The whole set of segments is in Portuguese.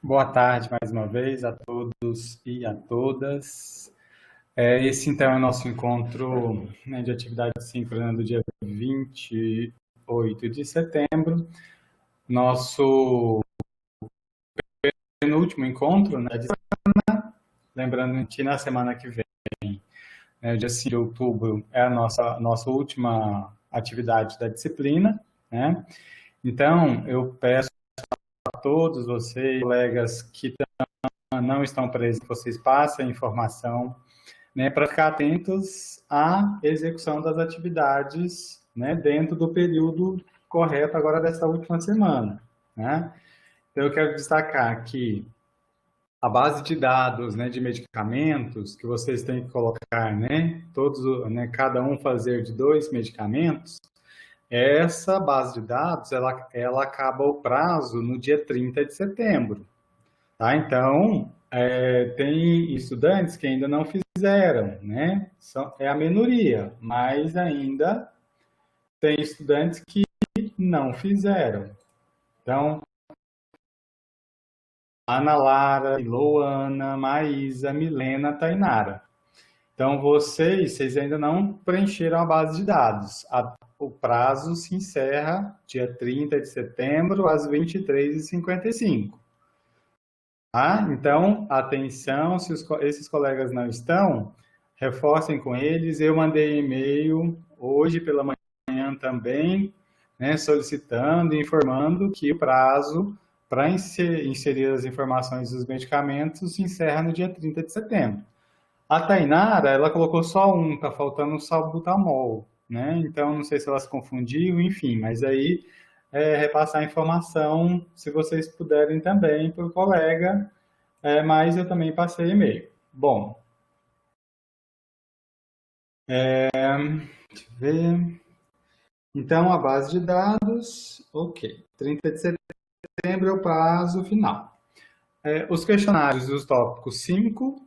Boa tarde mais uma vez a todos e a todas. Esse então é o nosso encontro, né, de atividade síncrona do dia 28 de setembro, nosso penúltimo encontro, né, lembrando que na semana que vem, né, dia 5 de outubro, é a nossa última atividade da disciplina, né? Então, eu peço a todos vocês, colegas que não estão presentes, que vocês passem a informação, né, para ficar atentos à execução das atividades, né, dentro do período correto agora dessa última semana, né? Então, eu quero destacar que a base de dados, né, de medicamentos que vocês têm que colocar, né, todos, né, cada um fazer de 2 medicamentos, essa base de dados, ela acaba o prazo no dia 30 de setembro, tá? Então, tem estudantes que ainda não fizeram, né? É a minoria, mas ainda tem estudantes que não fizeram. Então, Ana Lara, Louana, Maísa, Milena, Tainara. Então, vocês ainda não preencheram a base de dados. O prazo se encerra dia 30 de setembro, às 23h55. Tá? Então, atenção, se esses colegas não estão, reforcem com eles. Eu mandei e-mail hoje pela manhã também, né, solicitando, informando que o prazo para inserir as informações dos medicamentos se encerra no dia 30 de setembro. A Tainara, ela colocou só um, tá faltando o salbutamol, né? Então, não sei se ela se confundiu, enfim, mas aí repassar a informação, se vocês puderem também, para o colega, mas eu também passei e-mail. Bom, deixa eu ver. Então, a base de dados, ok. 30 de setembro é o prazo final. Os questionários dos tópicos 5,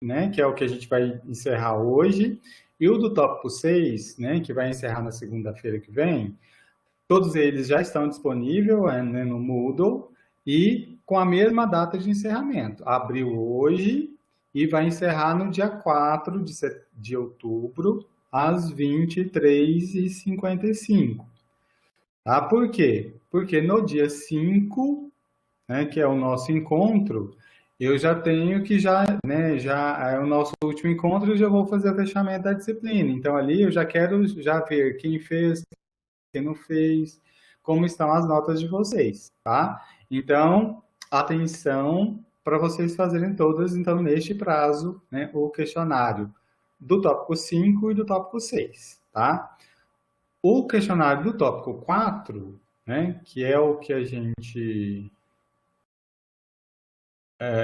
né, que é o que a gente vai encerrar hoje, e o do tópico 6, né, que vai encerrar na segunda-feira que vem, todos eles já estão disponíveis, né, no Moodle e com a mesma data de encerramento. Abriu hoje e vai encerrar no dia 4 de outubro, às 23h55. Tá? Por quê? Porque no dia 5, né, que é o nosso encontro, eu já tenho que já é o nosso último encontro e já vou fazer o fechamento da disciplina. Então ali eu já quero já ver quem fez, quem não fez, como estão as notas de vocês, tá? Então, atenção para vocês fazerem todas, então, neste prazo, né, o questionário do tópico 5 e do tópico 6, tá? O questionário do tópico 4, né, que é o que a gente...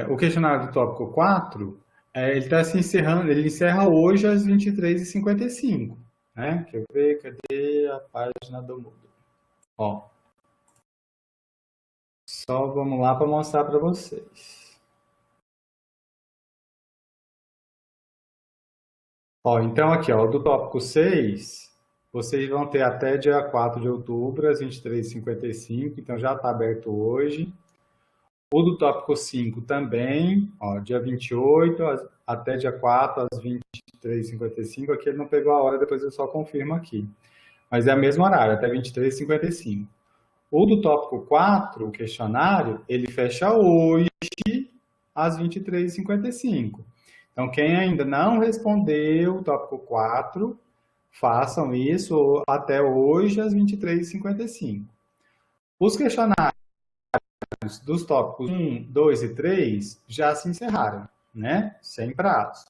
o questionário do tópico 4, ele está se encerrando, ele encerra hoje às 23h55, né? Quer ver, cadê a página do Moodle? Ó, só vamos lá para mostrar para vocês. Ó, então aqui, ó, do tópico 6, vocês vão ter até dia 4 de outubro, às 23h55, então já está aberto hoje. O do tópico 5 também, ó, dia 28 até dia 4, às 23h55. Aqui ele não pegou a hora, depois eu só confirmo aqui. Mas é o mesmo horário, até 23h55. O do tópico 4, o questionário, ele fecha hoje, às 23h55. Então, quem ainda não respondeu o tópico 4, façam isso até hoje, às 23h55. Os questionários dos tópicos 1, 2 e 3 já se encerraram, né? Sem prazo.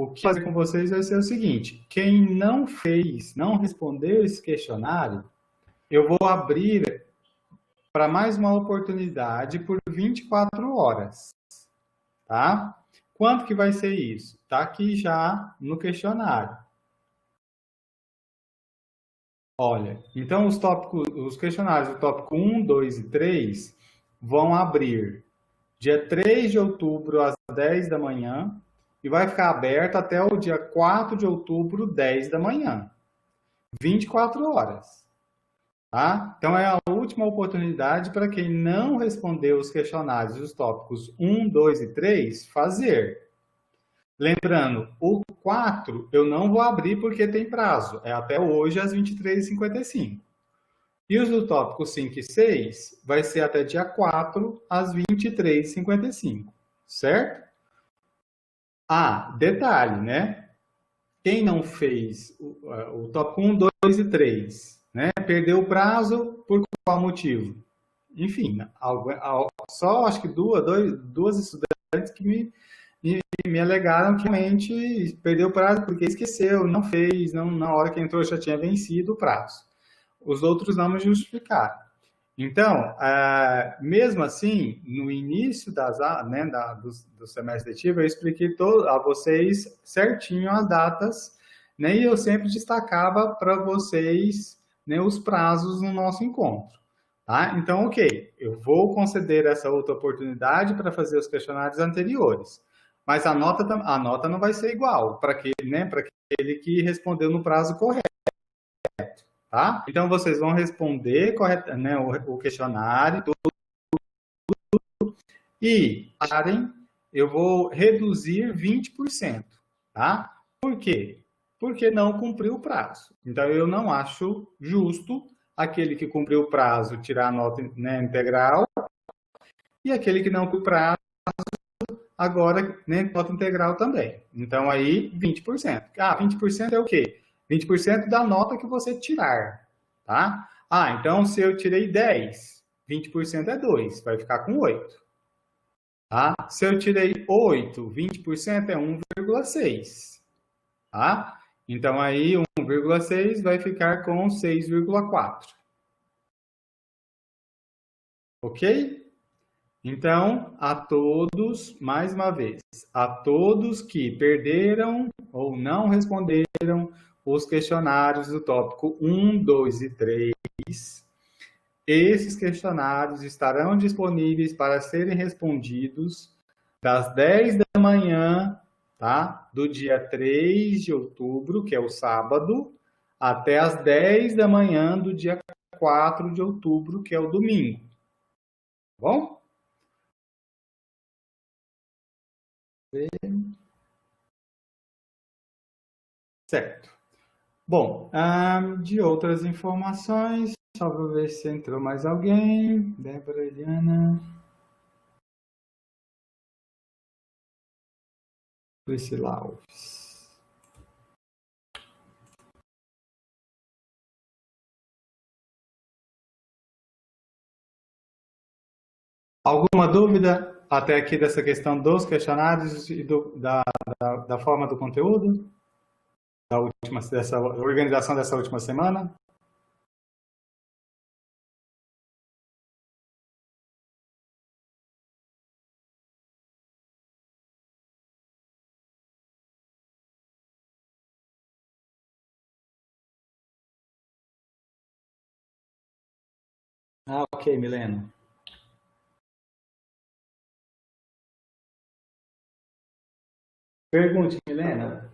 O que fazer com vocês vai ser o seguinte: quem não fez, não respondeu esse questionário, eu vou abrir para mais uma oportunidade por 24 horas, tá? Quanto que vai ser isso? Tá aqui já no questionário. Olha, então os questionários do tópico 1, 2 e 3 vão abrir dia 3 de outubro às 10 da manhã e vai ficar aberto até o dia 4 de outubro, 10 da manhã. 24 horas. Tá? Então, é a última oportunidade para quem não respondeu os questionários dos tópicos 1, 2 e 3, fazer. Lembrando, o 4 eu não vou abrir porque tem prazo, é até hoje às 23h55. E os do tópico 5 e 6 vai ser até dia 4 às 23h55, certo? Ah, detalhe, né? Quem não fez o tópico 1, 2 e 3, né? Perdeu o prazo por qual motivo? Enfim, só acho que duas estudantes que me alegaram que realmente perdeu o prazo porque esqueceu, não fez, não, na hora que entrou já tinha vencido o prazo. Os outros não me justificaram. Então, mesmo assim, no início do semestre letivo, eu expliquei a vocês certinho as datas, né, e eu sempre destacava para vocês, né, os prazos no nosso encontro. Tá? Então, ok, eu vou conceder essa outra oportunidade para fazer os questionários anteriores, mas a nota não vai ser igual para aquele que respondeu no prazo correto. Tá? Então, vocês vão responder né, o questionário e eu vou reduzir 20%. Tá? Por quê? Porque não cumpriu o prazo. Então, eu não acho justo aquele que cumpriu o prazo tirar a nota, né, integral e aquele que não cumpriu o prazo agora, né, nota integral também. Então, aí, 20%. Ah, 20% é o quê? 20% da nota que você tirar, tá? Ah, então, se eu tirei 10, 20% é 2, vai ficar com 8. Tá? Se eu tirei 8, 20% é 1,6. Tá? Então, aí, 1,6 vai ficar com 6,4. Ok? Então, a todos, mais uma vez, a todos que perderam ou não responderam os questionários do tópico 1, 2 e 3, esses questionários estarão disponíveis para serem respondidos das 10 da manhã, tá? Do dia 3 de outubro, que é o sábado, até as 10 da manhã do dia 4 de outubro, que é o domingo. Tá bom? Certo. Bom, de outras informações, só vou ver se entrou mais alguém. Débora, Eliana, Priscila Alves. Alguma dúvida até aqui dessa questão dos questionários e da forma do conteúdo? Dessa organização dessa última semana? Ah, ok, Milena. Pergunte, Milena.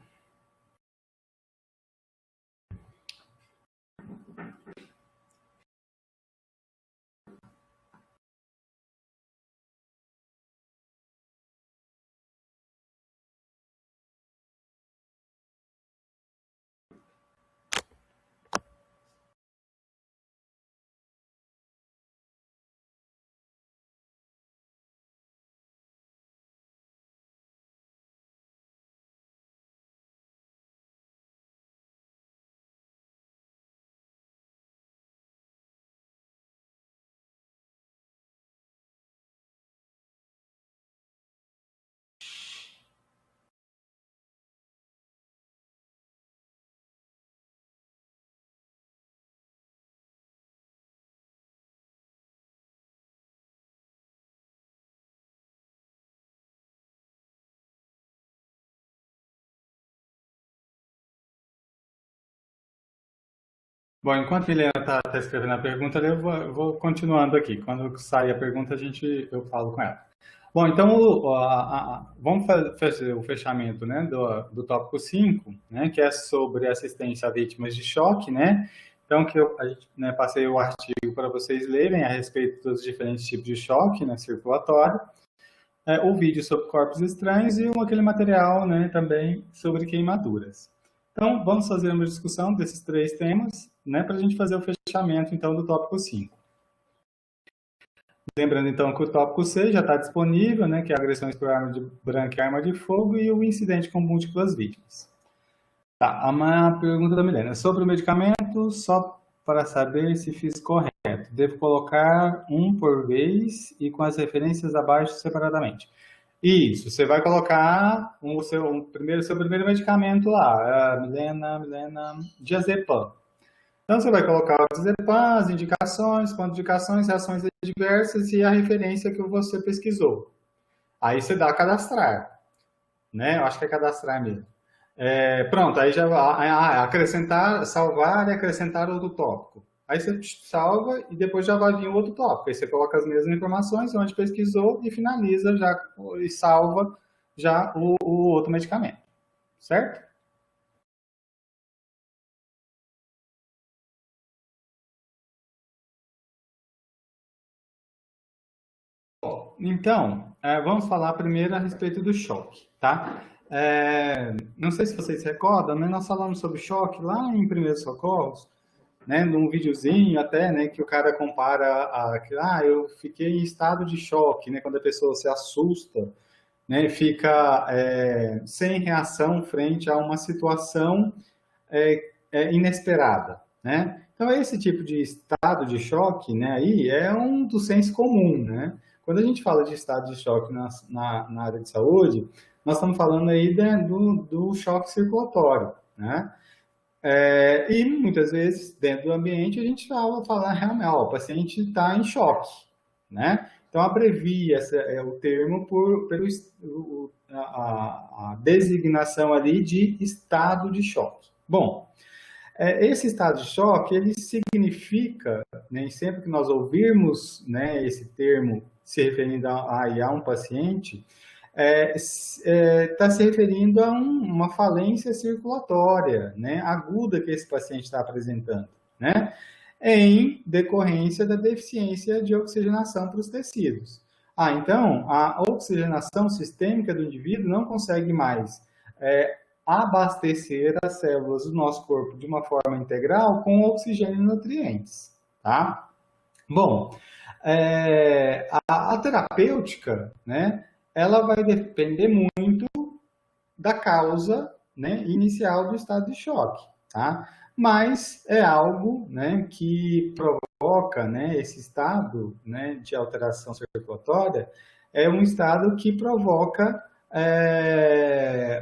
Bom, enquanto a Milena está escrevendo a pergunta, eu vou continuando aqui. Quando sair a pergunta, eu falo com ela. Bom, então vamos fazer o fechamento, né, do tópico 5, né, que é sobre assistência a vítimas de choque, né? Então, a gente, né, passei o artigo para vocês lerem a respeito dos diferentes tipos de choque, né, circulatório, o vídeo sobre corpos estranhos e aquele material, né, também sobre queimaduras. Então, vamos fazer uma discussão desses 3 temas, né, para a gente fazer o fechamento, então, do tópico 5. Lembrando, então, que o tópico 6 já está disponível, né, que é agressões por arma de branca e arma de fogo e o incidente com múltiplas vítimas. Tá, uma pergunta da Milena. Sobre o medicamento, só para saber se fiz correto. Devo colocar um por vez e com as referências abaixo separadamente. Isso, você vai colocar seu primeiro medicamento lá, Milena, diazepam. Então, você vai colocar o diazepam, as indicações, contraindicações, reações adversas e a referência que você pesquisou. Aí você dá cadastrar, né? Eu acho que é cadastrar mesmo. Pronto, aí já acrescentar, salvar e acrescentar outro tópico. Aí você salva e depois já vai vir o outro tópico. Aí você coloca as mesmas informações onde pesquisou e finaliza já e salva já o outro medicamento. Certo? Então, vamos falar primeiro a respeito do choque, tá? Não sei se vocês se recordam, né? Nós falamos sobre choque lá em Primeiros Socorros, né? Num videozinho até, né? Que o cara compara eu fiquei em estado de choque, né? Quando a pessoa se assusta, né? Fica sem reação frente a uma situação inesperada, né? Então, esse tipo de estado de choque, né, aí é um do senso comum, né? Quando a gente fala de estado de choque na área de saúde, nós estamos falando aí do choque circulatório, né? E muitas vezes, dentro do ambiente, a gente fala realmente, o paciente está em choque, né? Então, abrevia o termo pelo a designação ali de estado de choque. Bom, esse estado de choque, ele significa, né, sempre que nós ouvirmos, né, esse termo se referindo a um paciente, está se referindo a uma falência circulatória, né, aguda que esse paciente está apresentando, né, em decorrência da deficiência de oxigenação para os tecidos. Então, a oxigenação sistêmica do indivíduo não consegue mais abastecer as células do nosso corpo de uma forma integral com oxigênio e nutrientes, tá? Bom, a terapêutica, né, ela vai depender muito da causa, né, inicial do estado de choque, tá? Mas é algo, né, que provoca, né, esse estado, né, de alteração circulatória, é um estado que provoca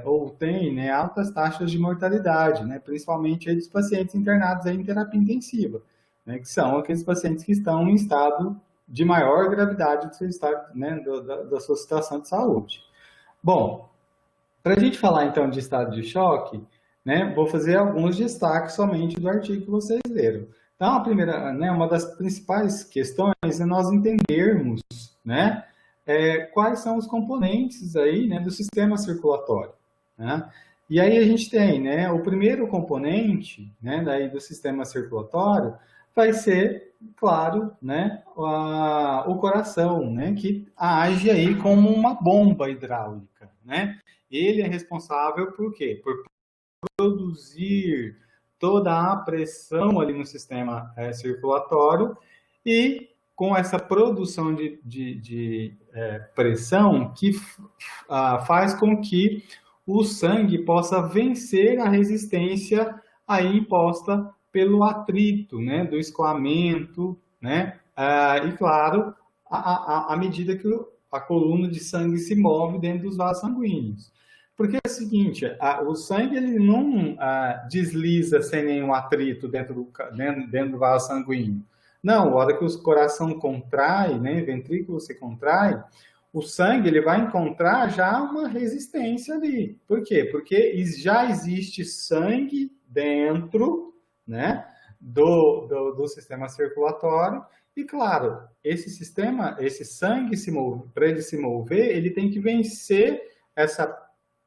ou tem, né, altas taxas de mortalidade, né, principalmente aí dos pacientes internados aí em terapia intensiva, né, que são aqueles pacientes que estão em estado de maior gravidade do seu estado, né, da sua situação de saúde. Bom, para a gente falar então de estado de choque, né, vou fazer alguns destaques somente do artigo que vocês leram. Então, a primeira, né, uma das principais questões é nós entendermos, né, quais são os componentes aí, né, do sistema circulatório, né? E aí a gente tem, né, o primeiro componente, né, daí do sistema circulatório vai ser, claro, né, o coração, né, que age aí como uma bomba hidráulica, né? Ele é responsável por quê? Por produzir toda a pressão ali no sistema circulatório e com essa produção de pressão que faz com que o sangue possa vencer a resistência aí imposta pelo atrito, né, do escoamento, né, e claro, à medida que a coluna de sangue se move dentro dos vasos sanguíneos. Porque é o seguinte, o sangue ele não desliza sem nenhum atrito dentro do vaso sanguíneo. Não, a hora que o coração contrai, né, ventrículo se contrai, o sangue ele vai encontrar já uma resistência ali. Por quê? Porque já existe sangue dentro, né, do sistema circulatório e, claro, esse sangue para ele se mover, ele tem que vencer essa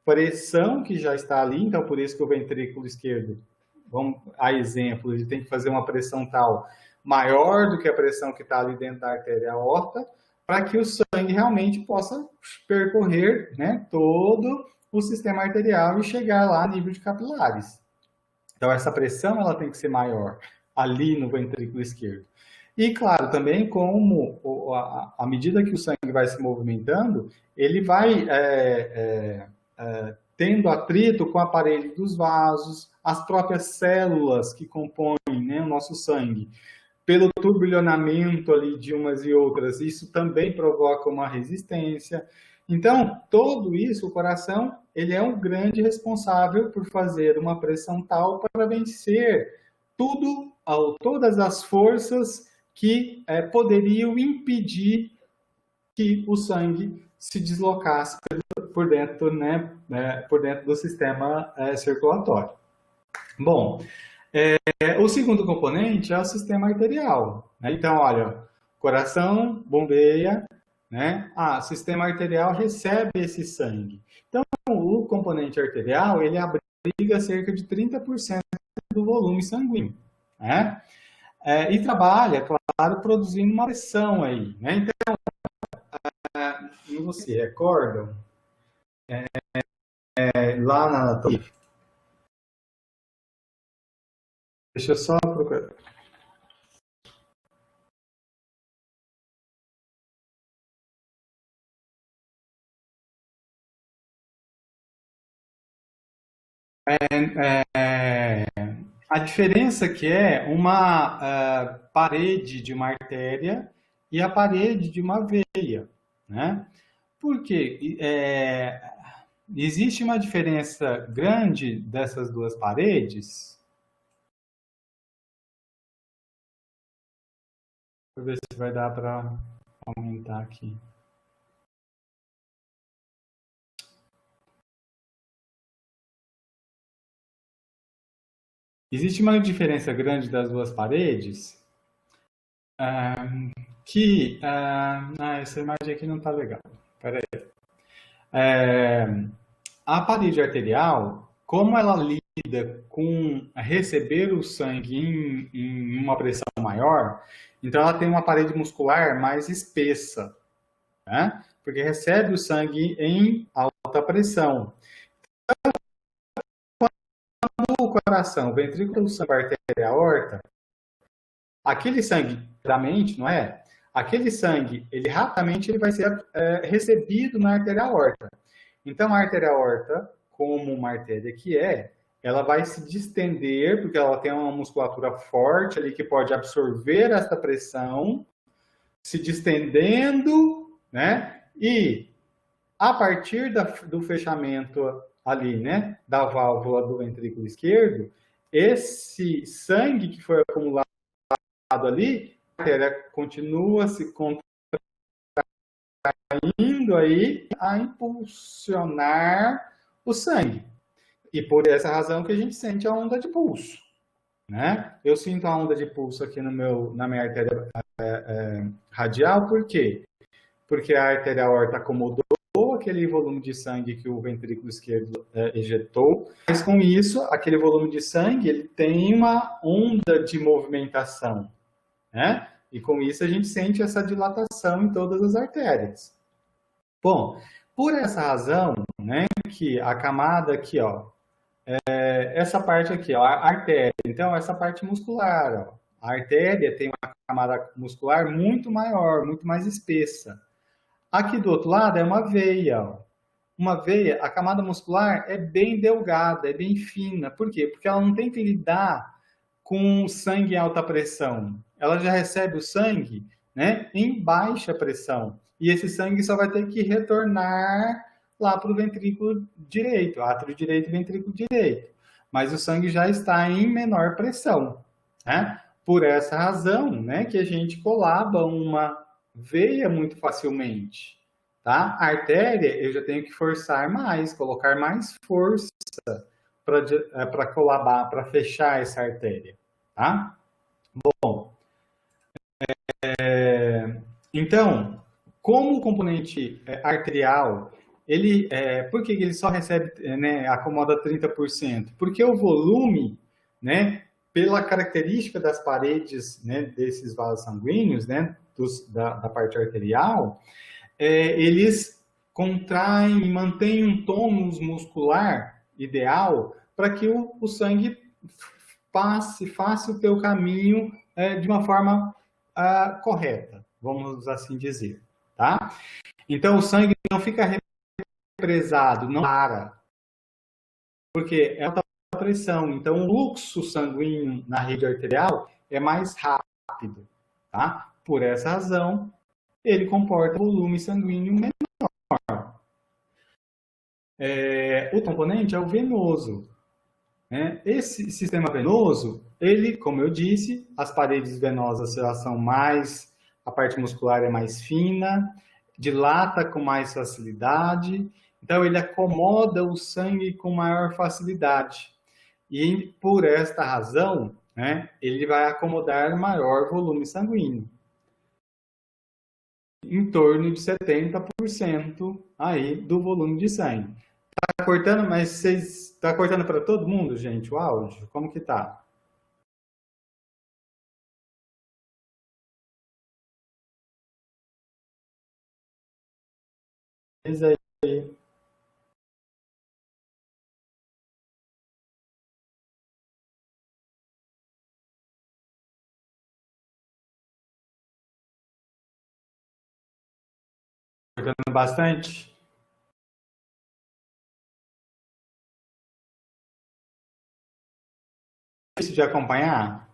pressão que já está ali, então por isso que o ventrículo esquerdo vamos a exemplo, ele tem que fazer uma pressão tal maior do que a pressão que está ali dentro da artéria aorta, para que o sangue realmente possa percorrer, né, todo o sistema arterial e chegar lá a nível de capilares. Então, essa pressão ela tem que ser maior ali no ventrículo esquerdo. E, claro, também como à medida que o sangue vai se movimentando, ele vai tendo atrito com a parede dos vasos, as próprias células que compõem, né, o nosso sangue. Pelo turbilhonamento ali de umas e outras, isso também provoca uma resistência. Então, tudo isso, o coração, ele é um grande responsável por fazer uma pressão tal para vencer todas as forças que poderiam impedir que o sangue se deslocasse por dentro, né, por dentro do sistema circulatório. Bom, o segundo componente é o sistema arterial. Né? Então, olha, coração bombeia, né? O sistema arterial recebe esse sangue. Então, o componente arterial, ele abriga cerca de 30% do volume sanguíneo, né? E trabalha, claro, produzindo uma pressão aí, né? Então, você recordam? Lá na... Deixa eu só procurar. A diferença que é uma parede de uma artéria e a parede de uma veia, né? Porque existe uma diferença grande dessas duas paredes. Deixa eu ver se vai dar para aumentar aqui. Existe uma diferença grande das duas paredes que... essa imagem aqui não está legal. Espera aí. A parede arterial, como ela lida com receber o sangue em uma pressão maior, então ela tem uma parede muscular mais espessa, né? Porque recebe o sangue em alta pressão. No coração, ventrículo, sangue, artéria, aorta, aquele sangue da mente, não é? Aquele sangue, ele rapidamente ele vai ser recebido na artéria aorta. Então, a artéria aorta, como uma artéria que ela vai se distender, porque ela tem uma musculatura forte ali que pode absorver essa pressão, se distendendo, né? E a partir do fechamento ali, né, da válvula do ventrículo esquerdo, esse sangue que foi acumulado ali, a artéria continua se contraindo aí a impulsionar o sangue. E por essa razão que a gente sente a onda de pulso, né? Eu sinto a onda de pulso aqui na minha artéria radial, por quê? Porque a artéria aorta acomodou aquele volume de sangue que o ventrículo esquerdo ejetou, mas com isso, aquele volume de sangue, ele tem uma onda de movimentação, né? E com isso a gente sente essa dilatação em todas as artérias. Bom, por essa razão, né, que a camada aqui, ó, essa parte aqui, ó, a artéria, então essa parte muscular, ó, a artéria tem uma camada muscular muito maior, muito mais espessa. Aqui do outro lado é uma veia, ó. Uma veia, a camada muscular é bem delgada, é bem fina. Por quê? Porque ela não tem que lidar com sangue em alta pressão. Ela já recebe o sangue, né, em baixa pressão. E esse sangue só vai ter que retornar lá para o ventrículo direito, átrio direito e ventrículo direito. Mas o sangue já está em menor pressão, né? Por essa razão, né, que a gente colaba uma veia muito facilmente, tá? A artéria, eu já tenho que forçar mais, colocar mais força para colabar, para fechar essa artéria, tá? Bom, então, como o componente arterial, por que ele só recebe, né, acomoda 30%? Porque o volume né, pela característica das paredes, né, desses vasos sanguíneos, né, da parte arterial, eles contraem e mantêm um tônus muscular ideal para que o sangue faça o teu caminho de uma forma correta, vamos assim dizer, tá? Então, o sangue não fica represado, não para, porque é alta pressão. Então, o fluxo sanguíneo na rede arterial é mais rápido, tá? Por essa razão, ele comporta volume sanguíneo menor. O componente é o venoso, né? Esse sistema venoso, ele, como eu disse, as paredes venosas elas são mais, a parte muscular é mais fina, dilata com mais facilidade, então ele acomoda o sangue com maior facilidade. E por esta razão, né, ele vai acomodar maior volume sanguíneo, em torno de 70% aí do volume de sangue. Tá cortando, mas vocês tá cortando para todo mundo, gente, o áudio? Como que tá? Diz aí. Cortando bastante? Difícil de acompanhar?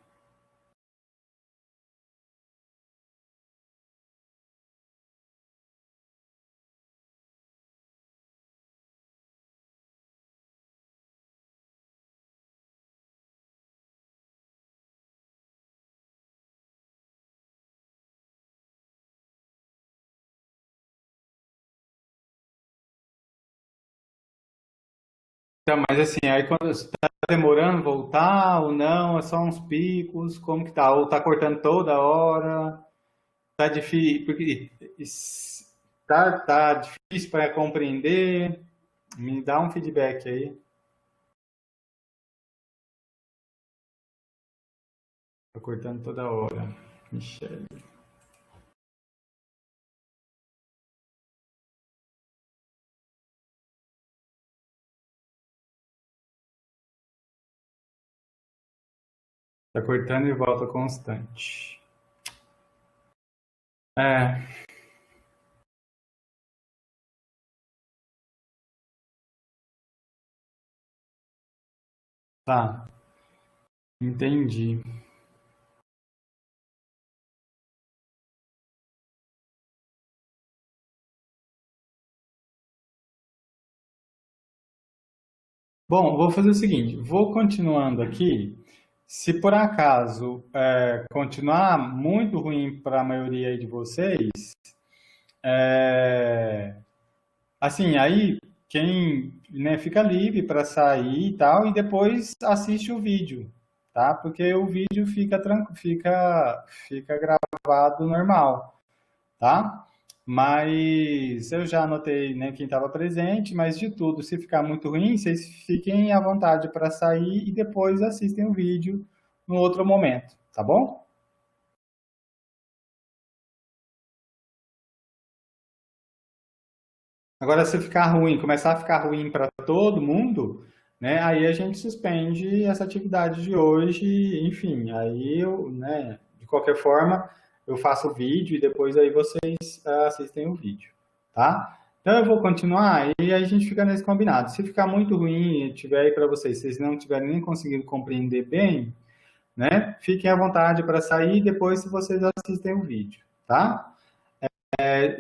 Então, mas assim, aí quando está demorando voltar ou não, é só uns picos, como que tá? Ou tá cortando toda hora? Tá difícil, porque tá difícil para compreender. Me dá um feedback aí. Tá cortando toda hora. Michele. Tá cortando e volta constante. É, tá. Entendi. Bom, vou fazer o seguinte, vou continuando aqui. Se por acaso continuar muito ruim para a maioria aí de vocês, é, assim, aí quem, né, fica livre para sair e tal, e depois assiste o vídeo, tá? Porque o vídeo fica gravado normal, tá? Mas eu já anotei, né, quem estava presente, mas de tudo, se ficar muito ruim, vocês fiquem à vontade para sair e depois assistem o vídeo no outro momento, tá bom? Agora, se ficar ruim, começar a ficar ruim para todo mundo, né, aí a gente suspende essa atividade de hoje, enfim, aí eu, né, de qualquer forma, eu faço o vídeo e depois aí vocês assistem o vídeo, tá? Então eu vou continuar e aí a gente fica nesse combinado. Se ficar muito ruim e tiver aí para vocês, se vocês não tiverem nem conseguido compreender bem, né, fiquem à vontade para sair e depois vocês assistem o vídeo, tá?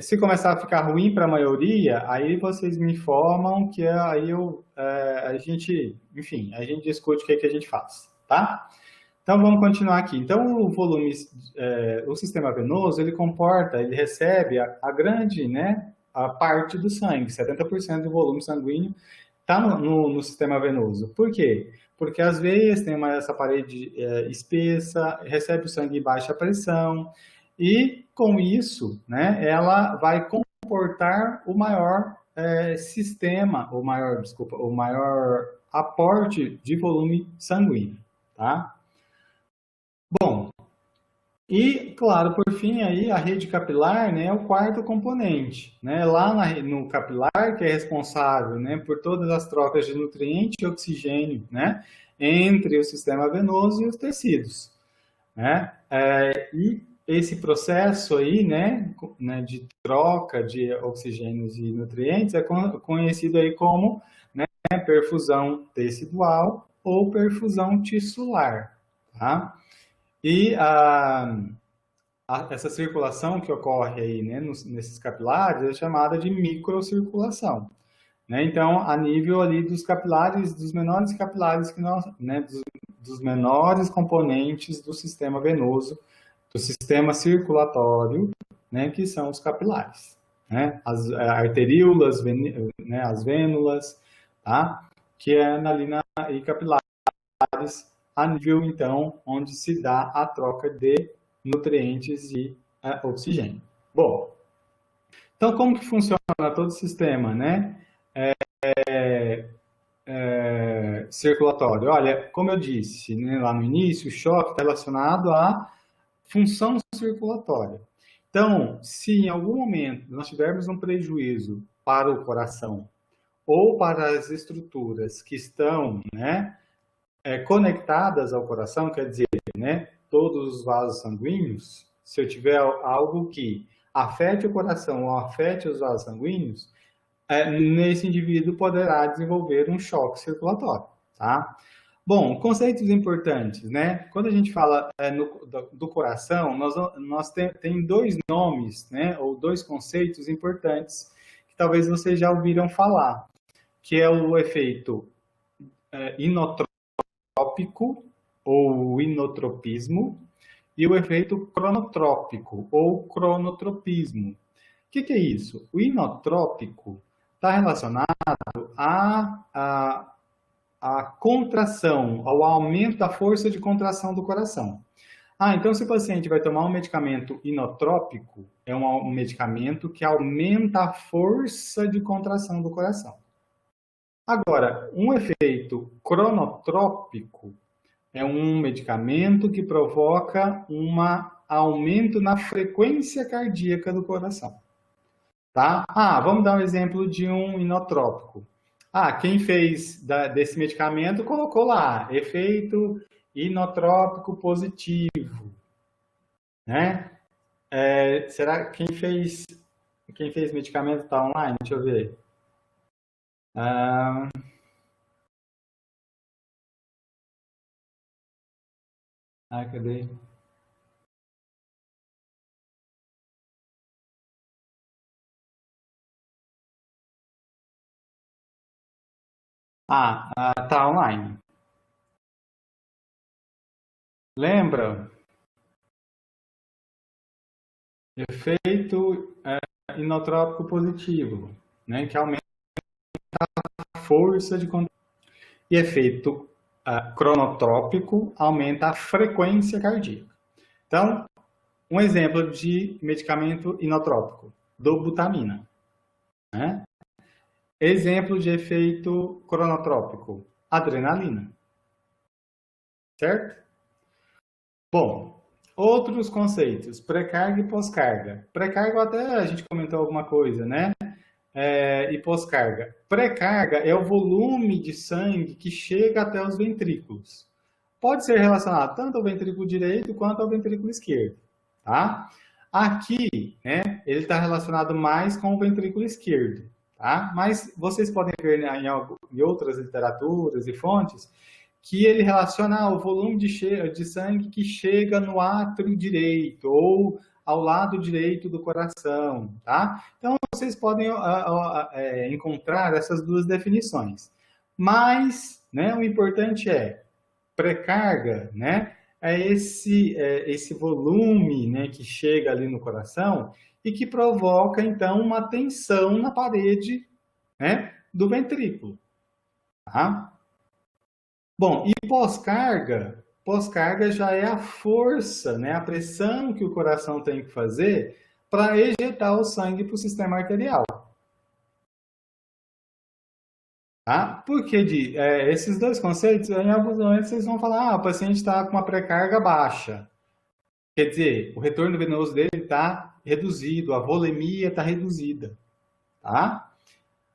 Se começar a ficar ruim para a maioria, aí vocês me informam que aí a gente, enfim, a gente discute o que, que a gente faz, tá? Então vamos continuar aqui. Então o volume, o sistema venoso, ele comporta, ele recebe a grande, né, a parte do sangue, 70% do volume sanguíneo está no sistema venoso. Por quê? Porque as veias têm essa parede espessa, recebe o sangue em baixa pressão, e com isso, né, ela vai comportar o maior sistema, o maior, desculpa, o maior aporte de volume sanguíneo, tá? Bom, e, claro, por fim, aí, a rede capilar, né, é o quarto componente, né? Lá no capilar, que é responsável, né, por todas as trocas de nutriente e oxigênio, né, entre o sistema venoso e os tecidos, né? E esse processo aí, né, de troca de oxigênios e nutrientes é conhecido aí como, né, perfusão tecidual ou perfusão tissular, tá? E essa circulação que ocorre aí, né, nesses capilares é chamada de microcirculação, né? Então, a nível ali dos capilares, dos menores capilares que nós, né, dos menores componentes do sistema venoso, do sistema circulatório, né, que são os capilares, né? As arteríolas, né, as vênulas, tá? Que é ali e capilares a nível, então, onde se dá a troca de nutrientes e oxigênio. Bom, então como que funciona todo o sistema, né? Circulatório. Olha, como eu disse, né, lá no início, o choque está relacionado à função circulatória. Então, se em algum momento nós tivermos um prejuízo para o coração ou para as estruturas que estão, né, conectadas ao coração, quer dizer, né, todos os vasos sanguíneos, se eu tiver algo que afete o coração ou afete os vasos sanguíneos, nesse indivíduo poderá desenvolver um choque circulatório, tá? Bom, conceitos importantes, né? Quando a gente fala do coração, nós tem dois nomes, né? Ou dois conceitos importantes que talvez vocês já ouviram falar, que é o efeito inotrópico ou inotropismo e o efeito cronotrópico ou cronotropismo. O que é isso? O inotrópico está relacionado à contração, ao aumento da força de contração do coração. Então se o paciente vai tomar um medicamento inotrópico, é um medicamento que aumenta a força de contração do coração. Agora, um efeito cronotrópico é um medicamento que provoca um aumento na frequência cardíaca do coração. Tá? Vamos dar um exemplo de um inotrópico. Quem fez desse medicamento colocou lá, efeito inotrópico positivo, né? Será que quem fez medicamento está online? Deixa eu ver. Cadê? Tá online. Lembra? Efeito inotrópico positivo, né? Que aumenta a força de contração. E efeito cronotrópico aumenta a frequência cardíaca. Então, um exemplo de medicamento inotrópico, dobutamina, né? Exemplo de efeito cronotrópico, adrenalina, certo? Bom, outros conceitos, pré-carga e pós-carga. Pré-carga até a gente comentou alguma coisa, né? E pós-carga. Pré-carga é o volume de sangue que chega até os ventrículos. Pode ser relacionado tanto ao ventrículo direito quanto ao ventrículo esquerdo, tá? Aqui, né, ele está relacionado mais com o ventrículo esquerdo, tá? Mas vocês podem ver em outras literaturas e fontes que ele relaciona o volume de sangue que chega no átrio direito ou ao lado direito do coração, tá? Então, vocês podem encontrar essas duas definições. Mas, né, o importante é pré-carga, né? É esse volume, né, que chega ali no coração e que provoca, então, uma tensão na parede, né, do ventrículo, tá? Bom, e pós-carga? Pós-carga já é a força, né, a pressão que o coração tem que fazer para ejetar o sangue para o sistema arterial. Tá? Porque esses dois conceitos, em alguns momentos vocês vão falar, o paciente está com uma pré-carga baixa. Quer dizer, o retorno venoso dele está reduzido, a volemia está reduzida, tá?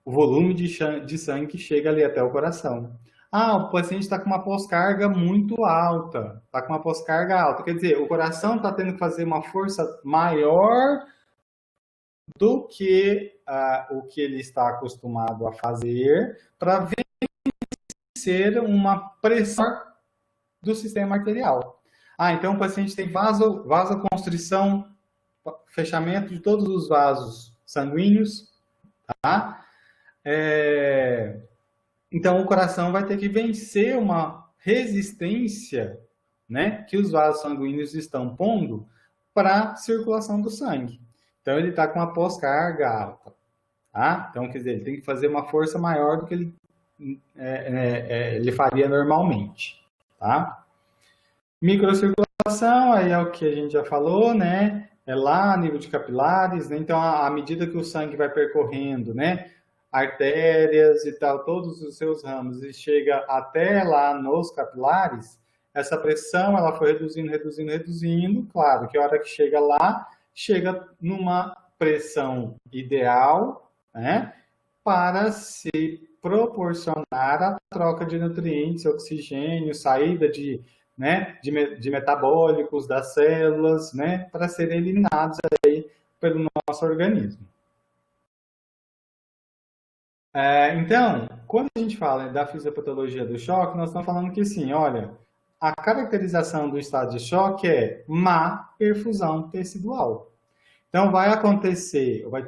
O volume de sangue que chega ali até o coração. O paciente está com uma pós-carga muito alta, está com uma pós-carga alta. Quer dizer, o coração está tendo que fazer uma força maior do que o que ele está acostumado a fazer para vencer uma pressão do sistema arterial. Então o paciente tem vasoconstrição, fechamento de todos os vasos sanguíneos, tá? Então o coração vai ter que vencer uma resistência, né, que os vasos sanguíneos estão pondo para a circulação do sangue. Então ele está com uma pós-carga alta, tá? Então quer dizer, ele tem que fazer uma força maior do que ele faria normalmente, tá? Microcirculação, aí é o que a gente já falou, né? É lá a nível de capilares, né? Então, à medida que o sangue vai percorrendo, né? Artérias e tal, todos os seus ramos, e chega até lá nos capilares, essa pressão, ela foi reduzindo, reduzindo, reduzindo. Claro que a hora que chega lá, chega numa pressão ideal, né? Para se proporcionar a troca de nutrientes, oxigênio, saída de metabólicos das células, né, para serem eliminados aí pelo nosso organismo. Então, quando a gente fala da fisiopatologia do choque, nós estamos falando que, sim, olha, a caracterização do estado de choque é má perfusão tecidual. Então, vai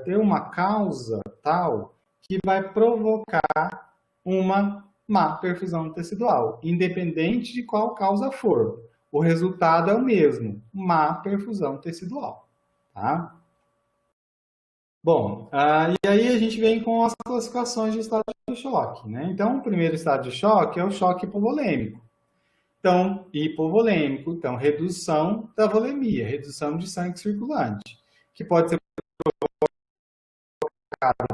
ter uma causa tal que vai provocar uma má perfusão tecidual, independente de qual causa for. O resultado é o mesmo, má perfusão tecidual, tá? Bom, e aí a gente vem com as classificações de estado de choque, né? Então, o primeiro estado de choque é o choque hipovolêmico. Então, hipovolêmico, então, redução da volemia, redução de sangue circulante, que pode ser provocada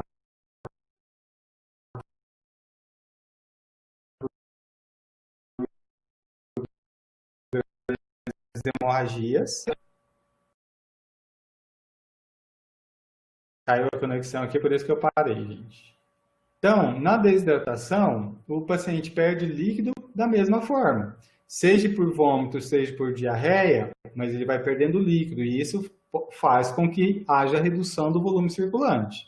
por hemorragias. Caiu a conexão aqui, por isso que eu parei, gente. Então, na desidratação, o paciente perde líquido da mesma forma. Seja por vômito, seja por diarreia, mas ele vai perdendo líquido, e isso faz com que haja redução do volume circulante.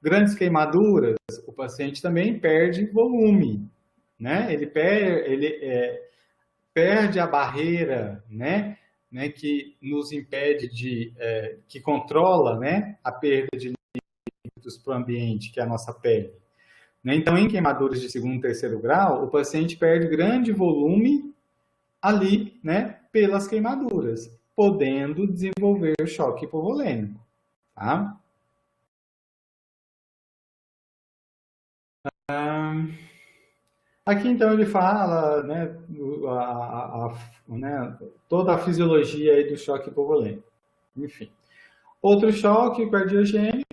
Grandes queimaduras, o paciente também perde volume, né? Ele perde a barreira, né? Que nos impede que controla, né? A perda de líquidos para o ambiente, que é a nossa pele. Então, em queimaduras de segundo e terceiro grau, o paciente perde grande volume ali, né, pelas queimaduras, podendo desenvolver choque hipovolêmico, tá? Aqui, então, ele fala, né, toda a fisiologia aí do choque hipovolêmico. Enfim. Outro choque, o cardiogênico,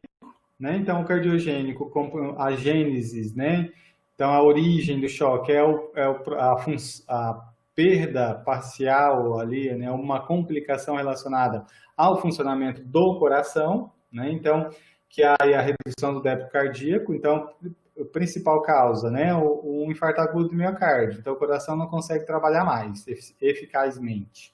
né? Então, o cardiogênico, a gênese, né? Então, a origem do choque a perda parcial ali, né? Uma complicação relacionada ao funcionamento do coração, né? Então, que há a redução do débito cardíaco. Então, a principal causa, né? O infarto agudo do miocárdio. Então, o coração não consegue trabalhar mais eficazmente,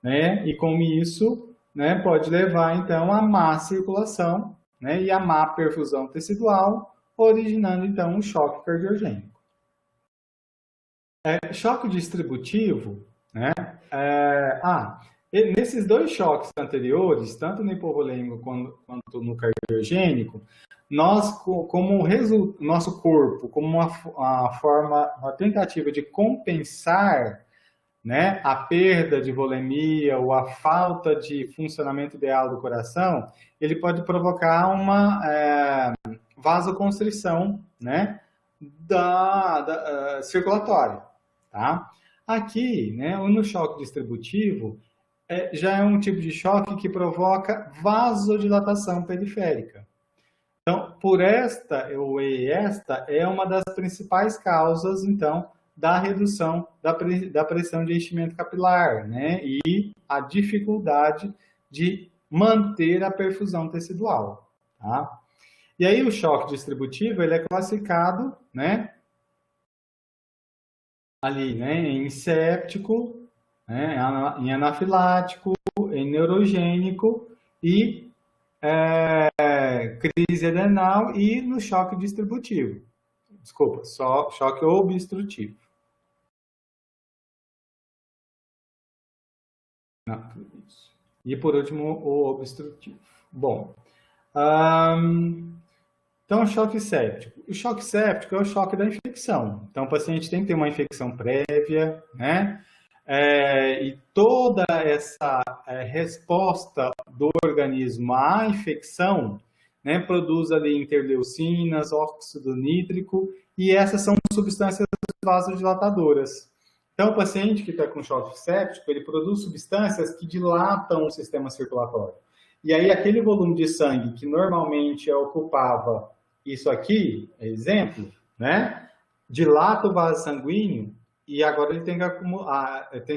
né? E com isso, né? Pode levar, então, a má circulação, né, e a má perfusão tecidual, originando, então, um choque cardiogênico. Choque distributivo, né? Nesses dois choques anteriores, tanto no hipovolêmico quanto no cardiogênico, nosso corpo, como uma tentativa de compensar, né, a perda de volemia ou a falta de funcionamento ideal do coração, ele pode provocar uma vasoconstrição, né, circulatória, tá? Aqui, né, no choque distributivo, já é um tipo de choque que provoca vasodilatação periférica. Então, por esta, ou esta, é uma das principais causas, então, da redução da pressão de enchimento capilar, né? E a dificuldade de manter a perfusão tecidual, tá? E aí o choque distributivo, ele é classificado, né? Ali, né? Em séptico, né? Em anafilático, em neurogênico e crise adrenal e no choque distributivo. Desculpa, só choque obstrutivo. Não, isso. E por último, o obstrutivo. Bom, então choque séptico. O choque séptico é o choque da infecção. Então o paciente tem que ter uma infecção prévia, né? E toda essa resposta do organismo à infecção, né, produz ali interleucinas, óxido nítrico, e essas são substâncias vasodilatadoras. Então, o paciente que está com choque séptico, ele produz substâncias que dilatam o sistema circulatório. E aí, aquele volume de sangue que normalmente ocupava isso aqui, exemplo, né, dilata o vaso sanguíneo e agora ele tem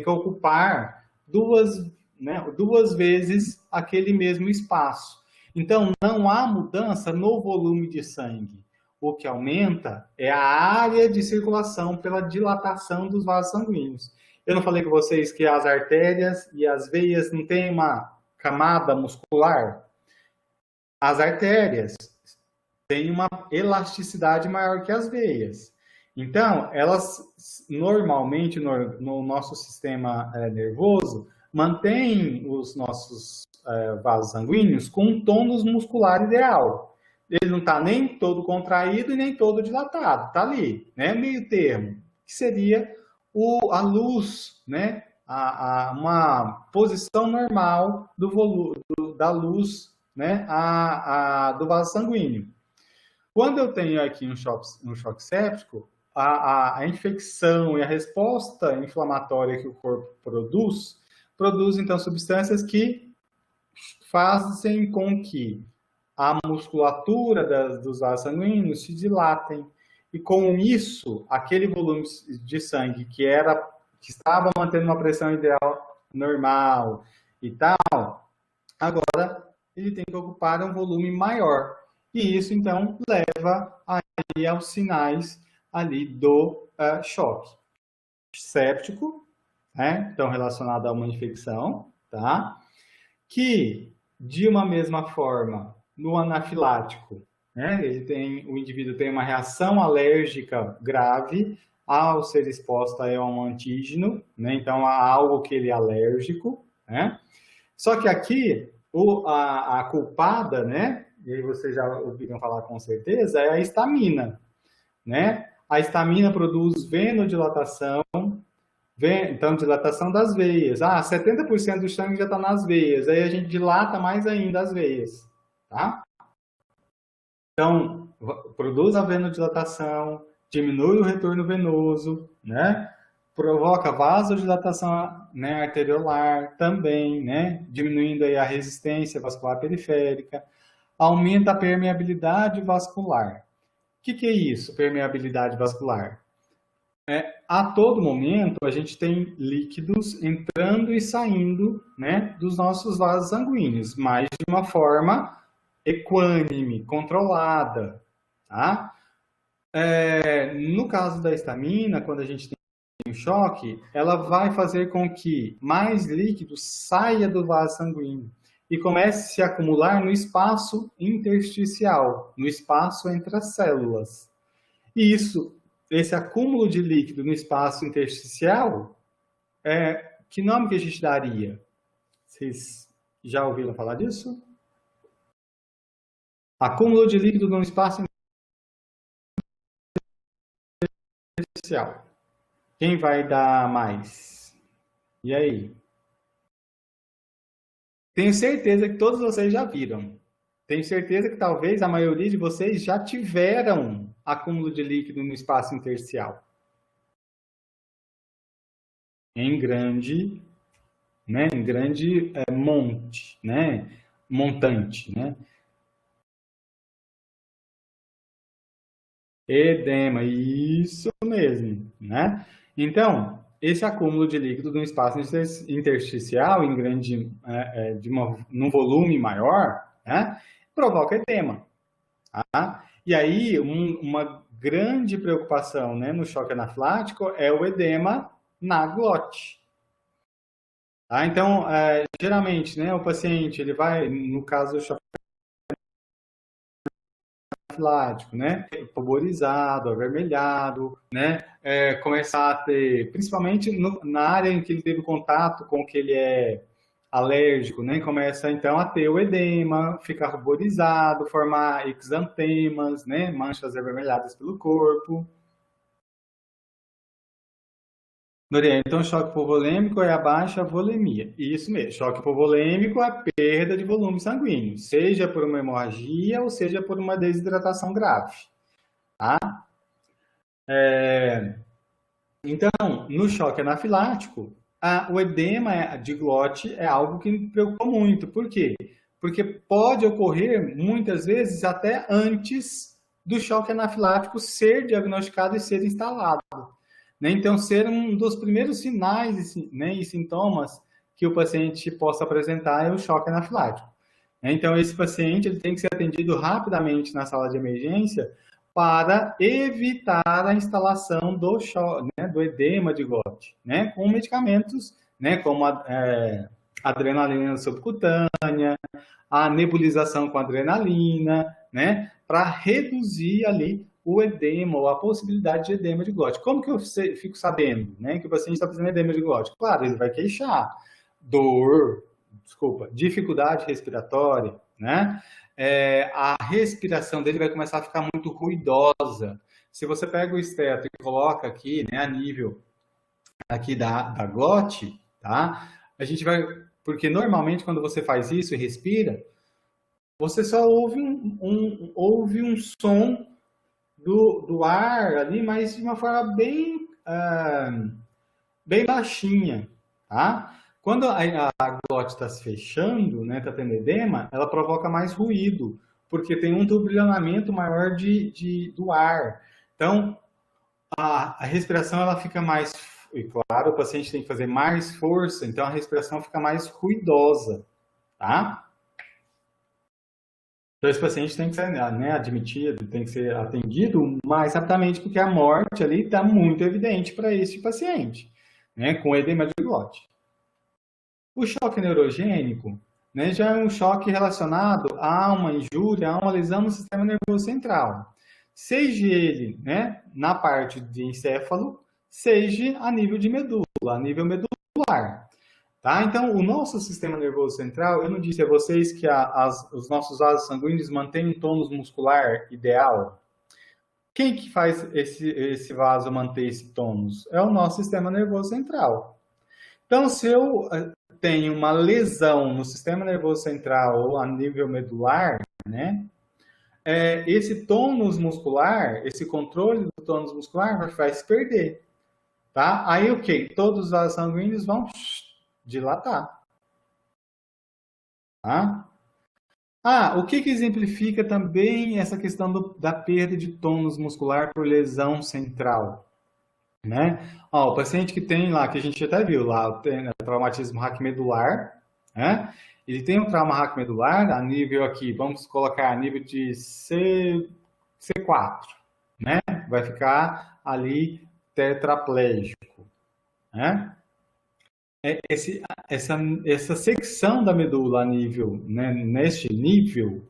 que ocupar duas vezes aquele mesmo espaço. Então, não há mudança no volume de sangue. O que aumenta é a área de circulação pela dilatação dos vasos sanguíneos. Eu não falei com vocês que as artérias e as veias não têm uma camada muscular? As artérias têm uma elasticidade maior que as veias. Então, elas normalmente no nosso sistema nervoso mantêm os nossos vasos sanguíneos com um tônus muscular ideal. Ele não está nem todo contraído e nem todo dilatado, está ali, né? Meio termo, que seria a luz, né? Uma posição normal do volume da luz, né? Do vaso sanguíneo. Quando eu tenho aqui um choque séptico, a infecção e a resposta inflamatória que o corpo produz então substâncias que fazem com que a musculatura dos vasos sanguíneos se dilatem. E com isso, aquele volume de sangue que estava mantendo uma pressão ideal normal e tal, agora ele tem que ocupar um volume maior. E isso, então, leva aí aos sinais ali do choque séptico, né? Então, relacionado a uma infecção, tá? Que, de uma mesma forma, no anafilático, né? O indivíduo tem uma reação alérgica grave ao ser exposto a um antígeno, né? Então, há algo que ele é alérgico, né? Só que aqui, a culpada, né? E aí vocês já ouviram falar com certeza, é a histamina, né? A histamina produz venodilatação, então dilatação das veias. 70% do sangue já está nas veias, aí a gente dilata mais ainda as veias, tá? Então, produz a venodilatação, diminui o retorno venoso, né? Provoca vasodilatação, né, arteriolar também, né? Diminuindo aí a resistência vascular periférica, aumenta a permeabilidade vascular. O que é isso, permeabilidade vascular? A todo momento, a gente tem líquidos entrando e saindo, né, dos nossos vasos sanguíneos, mas de uma forma equânime, controlada, tá? No caso da histamina, quando a gente tem um choque, ela vai fazer com que mais líquido saia do vaso sanguíneo e comece a se acumular no espaço intersticial, no espaço entre as células. E esse acúmulo de líquido no espaço intersticial, que nome que a gente daria? Vocês já ouviram falar disso? Acúmulo de líquido no espaço intersticial. Quem vai dar mais? E aí? Tenho certeza que todos vocês já viram. Tenho certeza que talvez a maioria de vocês já tiveram acúmulo de líquido no espaço intersticial. Em grande, né? Em grande monte, né? Montante, né? Edema, isso mesmo, né? Então, esse acúmulo de líquido num espaço intersticial em grande, num volume maior, né, provoca edema, tá? E aí, uma grande preocupação, né, no choque anafilático é o edema na glote. Tá? Então, geralmente, né, o paciente, ele vai, no caso do choque anafilático, né, ruborizado, avermelhado, né, começar a ter, principalmente na área em que ele teve contato com o que ele é alérgico, né, começa então a ter o edema, ficar ruborizado, formar exantemas, né, manchas avermelhadas pelo corpo. Noriel, então choque hipovolêmico é a baixa volemia. Isso mesmo, choque hipovolêmico é a perda de volume sanguíneo, seja por uma hemorragia ou seja por uma desidratação grave. Tá? Então, no choque anafilático, o edema de glote é algo que me preocupa muito. Por quê? Porque pode ocorrer, muitas vezes, até antes do choque anafilático ser diagnosticado e ser instalado. Né? Então, ser um dos primeiros sinais, né, e sintomas que o paciente possa apresentar é o choque anafilático. Então, esse paciente ele tem que ser atendido rapidamente na sala de emergência para evitar a instalação do choque, né, do edema de glote, né, com medicamentos, né, como a adrenalina subcutânea, a nebulização com adrenalina, né, para reduzir ali o edema ou a possibilidade de edema de glote. Como que eu fico sabendo, né, que o paciente está fazendo edema de glote? Claro, ele vai queixar dificuldade respiratória, né? A respiração dele vai começar a ficar muito ruidosa. Se você pega o esteto e coloca aqui, né, a nível aqui da glote, tá? A gente vai, porque normalmente quando você faz isso e respira, você só ouve um som do ar ali, mas de uma forma bem baixinha, tá? Quando a glote está se fechando, né, está tendo edema, ela provoca mais ruído, porque tem um turbilhonamento maior do ar. Então, a respiração ela fica mais, e claro, o paciente tem que fazer mais força, então a respiração fica mais ruidosa, tá? Então, esse paciente tem que ser, né, admitido, tem que ser atendido mais rapidamente, porque a morte ali está muito evidente para esse paciente, né, com edema de glote. O choque neurogênico, né, já é um choque relacionado a uma injúria, a uma lesão no sistema nervoso central. Seja ele, né, na parte de encéfalo, seja a nível de medula, a nível medular. Tá? Então, o nosso sistema nervoso central, eu não disse a vocês que os nossos vasos sanguíneos mantêm um tônus muscular ideal? Quem que faz esse vaso manter esse tônus? É o nosso sistema nervoso central. Então, se eu tenho uma lesão no sistema nervoso central ou a nível medular, né, esse tônus muscular, esse controle do tônus muscular vai se perder. Tá? Aí o que? Todos os vasos sanguíneos vão dilatar. Tá? O que exemplifica também essa questão da perda de tônus muscular por lesão central? Né? O paciente que tem lá, que a gente até viu lá, tem traumatismo raquimedular, né? Ele tem um trauma raquimedular a nível aqui, vamos colocar a nível de C4, né? Vai ficar ali tetraplégico, né? Essa secção da medula a nível, né, neste nível,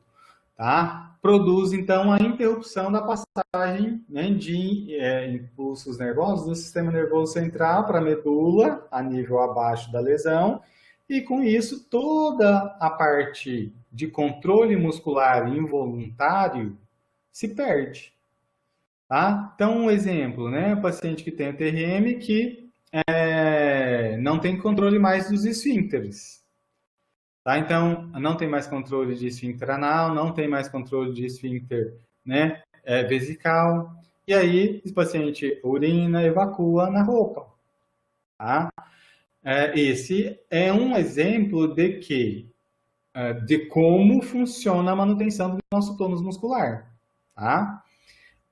tá? Produz, então, a interrupção da passagem, né, de impulsos nervosos do sistema nervoso central para a medula, a nível abaixo da lesão, e com isso toda a parte de controle muscular involuntário se perde. Tá? Então, um exemplo, né? O paciente que tem o TRM que não tem controle mais dos esfíncteres. Tá? Então, não tem mais controle de esfíncter anal, não tem mais controle de esfíncter, né, vesical, e aí o paciente urina, evacua na roupa. Tá? Esse é um exemplo de como funciona a manutenção do nosso tônus muscular. Tá?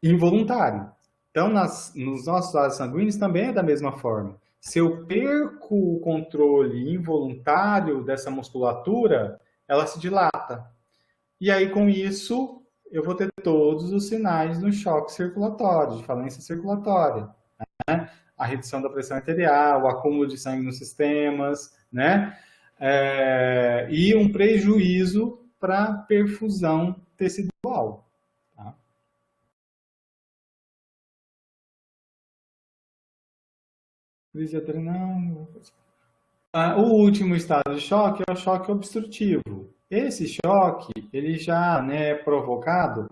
involuntário. Então, nos nossos vasos sanguíneos também é da mesma forma. Se eu perco o controle involuntário dessa musculatura, ela se dilata. E aí, com isso, eu vou ter todos os sinais do choque circulatório, de falência circulatória, né? A redução da pressão arterial, o acúmulo de sangue nos sistemas, né? E um prejuízo para perfusão tecidual. Tá? Crise adrenal. O último estado de choque é o choque obstrutivo. Esse choque, ele já, né, é provocado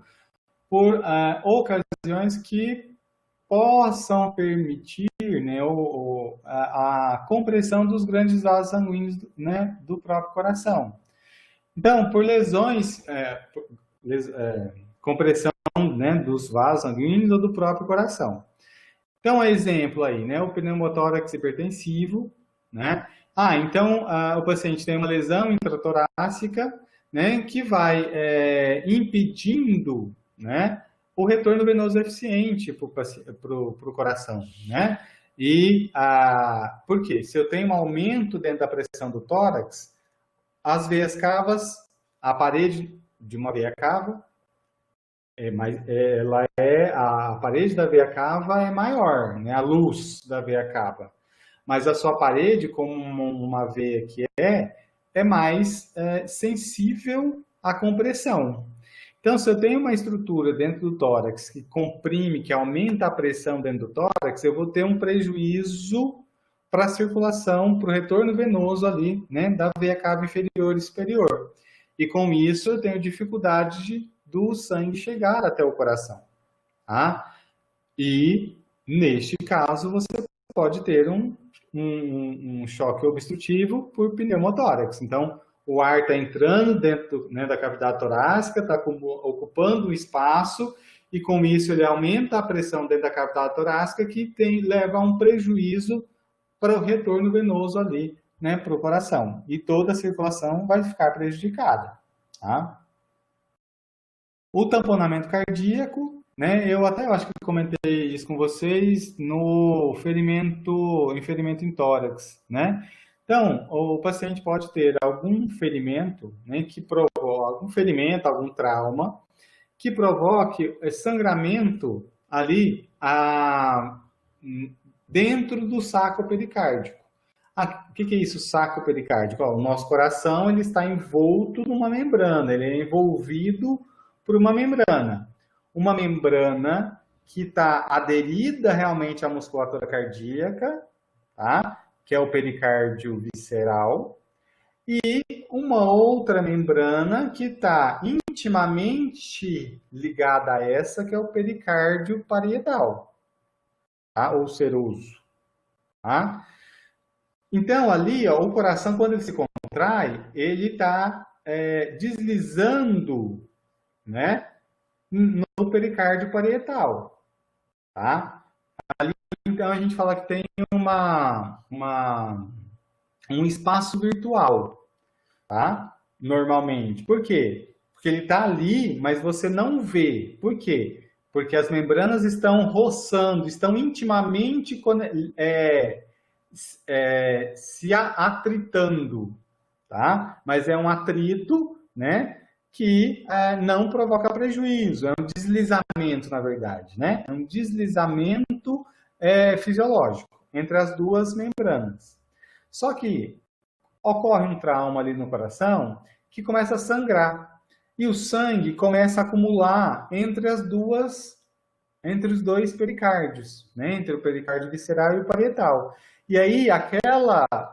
por ocasiões que possam permitir, né, a compressão dos grandes vasos sanguíneos, né, do próprio coração. Então, por lesões, compressão, né, dos vasos sanguíneos ou do próprio coração. Então, exemplo aí, né, o pneumotórax hipertensivo, né? Então o paciente tem uma lesão intratorácica, né, que vai impedindo, né, o retorno venoso eficiente para o coração, né? Por quê? Se eu tenho um aumento dentro da pressão do tórax, as veias cavas, a parede de uma veia cava, a parede da veia cava é maior, né? A luz da veia cava. Mas a sua parede, como uma veia que é mais sensível à compressão. Então, se eu tenho uma estrutura dentro do tórax que comprime, que aumenta a pressão dentro do tórax, eu vou ter um prejuízo para a circulação, para o retorno venoso ali, né, da veia cava inferior e superior. E com isso, eu tenho dificuldade do sangue chegar até o coração. Tá? E, neste caso, você pode ter um choque obstrutivo por pneumotórax. Então, o ar está entrando dentro, né, da cavidade torácica, está ocupando o espaço, e com isso ele aumenta a pressão dentro da cavidade torácica, que leva a um prejuízo para o retorno venoso ali, né, para o coração. E toda a circulação vai ficar prejudicada. Tá? O tamponamento cardíaco, né, eu acho que comentei isso com vocês no ferimento em tórax, né? Então, o paciente pode ter algum ferimento, né, algum trauma, que provoque sangramento ali dentro do saco pericárdico. O que é isso, saco pericárdico? O nosso coração ele está envolto numa membrana, ele é envolvido por uma membrana. Uma membrana que está aderida realmente à musculatura cardíaca, tá? Que é o pericárdio visceral, e uma outra membrana que está intimamente ligada a essa, que é o pericárdio parietal, tá? Ou seroso. Tá? Então, ali, ó, o coração, quando ele se contrai, ele está deslizando, né, no pericárdio parietal. Tá? Então, a gente fala que tem um espaço virtual, tá? Normalmente. Por quê? Porque ele está ali, mas você não vê. Por quê? Porque as membranas estão roçando, estão intimamente se atritando, tá? Mas é um atrito, né, que não provoca prejuízo, é um deslizamento, na verdade, né? É um deslizamento fisiológico entre as duas membranas. Só que ocorre um trauma ali no coração que começa a sangrar. E o sangue começa a acumular entre os dois pericárdios, né? Entre o pericárdio visceral e o parietal. E aí, aquele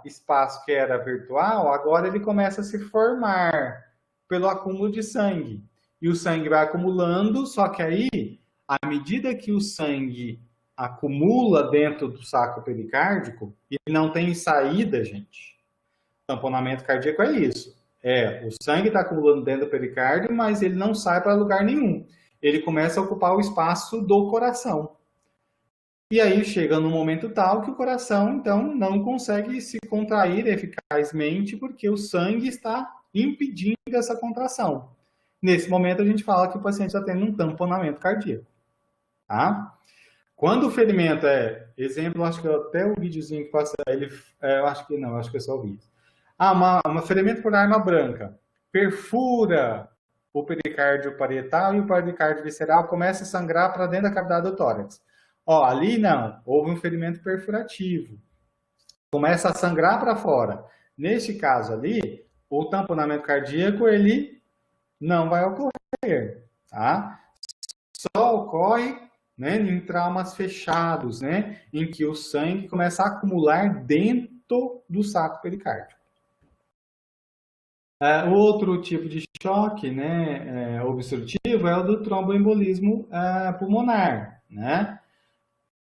espaço que era virtual, agora ele começa a se formar pelo acúmulo de sangue. E o sangue vai acumulando, só que aí, à medida que o sangue acumula dentro do saco pericárdico, ele não tem saída, gente. Tamponamento cardíaco é isso. O sangue está acumulando dentro do pericárdio, mas ele não sai para lugar nenhum. Ele começa a ocupar o espaço do coração. E aí chega num momento tal que o coração, então, não consegue se contrair eficazmente porque o sangue está impedindo essa contração. Nesse momento, a gente fala que o paciente está tendo um tamponamento cardíaco. tá? Quando o ferimento exemplo, acho que até o videozinho que passa, eu acho que não, acho que é só o vídeo. Uma ferimento por arma branca, perfura o pericárdio parietal e o pericárdio visceral começa a sangrar para dentro da cavidade do tórax. Ó, ali não, houve um ferimento perfurativo, começa a sangrar para fora. Neste caso ali, o tamponamento cardíaco, ele não vai ocorrer, tá? Só ocorre, né, em traumas fechados, né, em que o sangue começa a acumular dentro do saco pericárdico. Outro tipo de choque, né, obstrutivo é o do tromboembolismo pulmonar, né?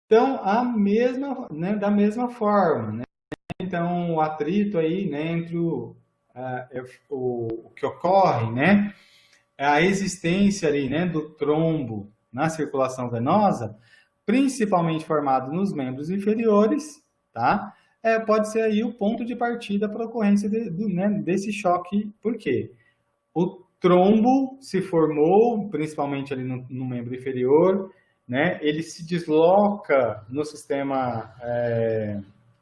Então, da mesma forma, né? Então, o atrito aí, né, entre o que ocorre, né, a existência ali, né, do trombo na circulação venosa, principalmente formado nos membros inferiores, tá? Pode ser aí o ponto de partida para a ocorrência né, desse choque. Por quê? O trombo se formou, principalmente ali no membro inferior, né? Ele se desloca no sistema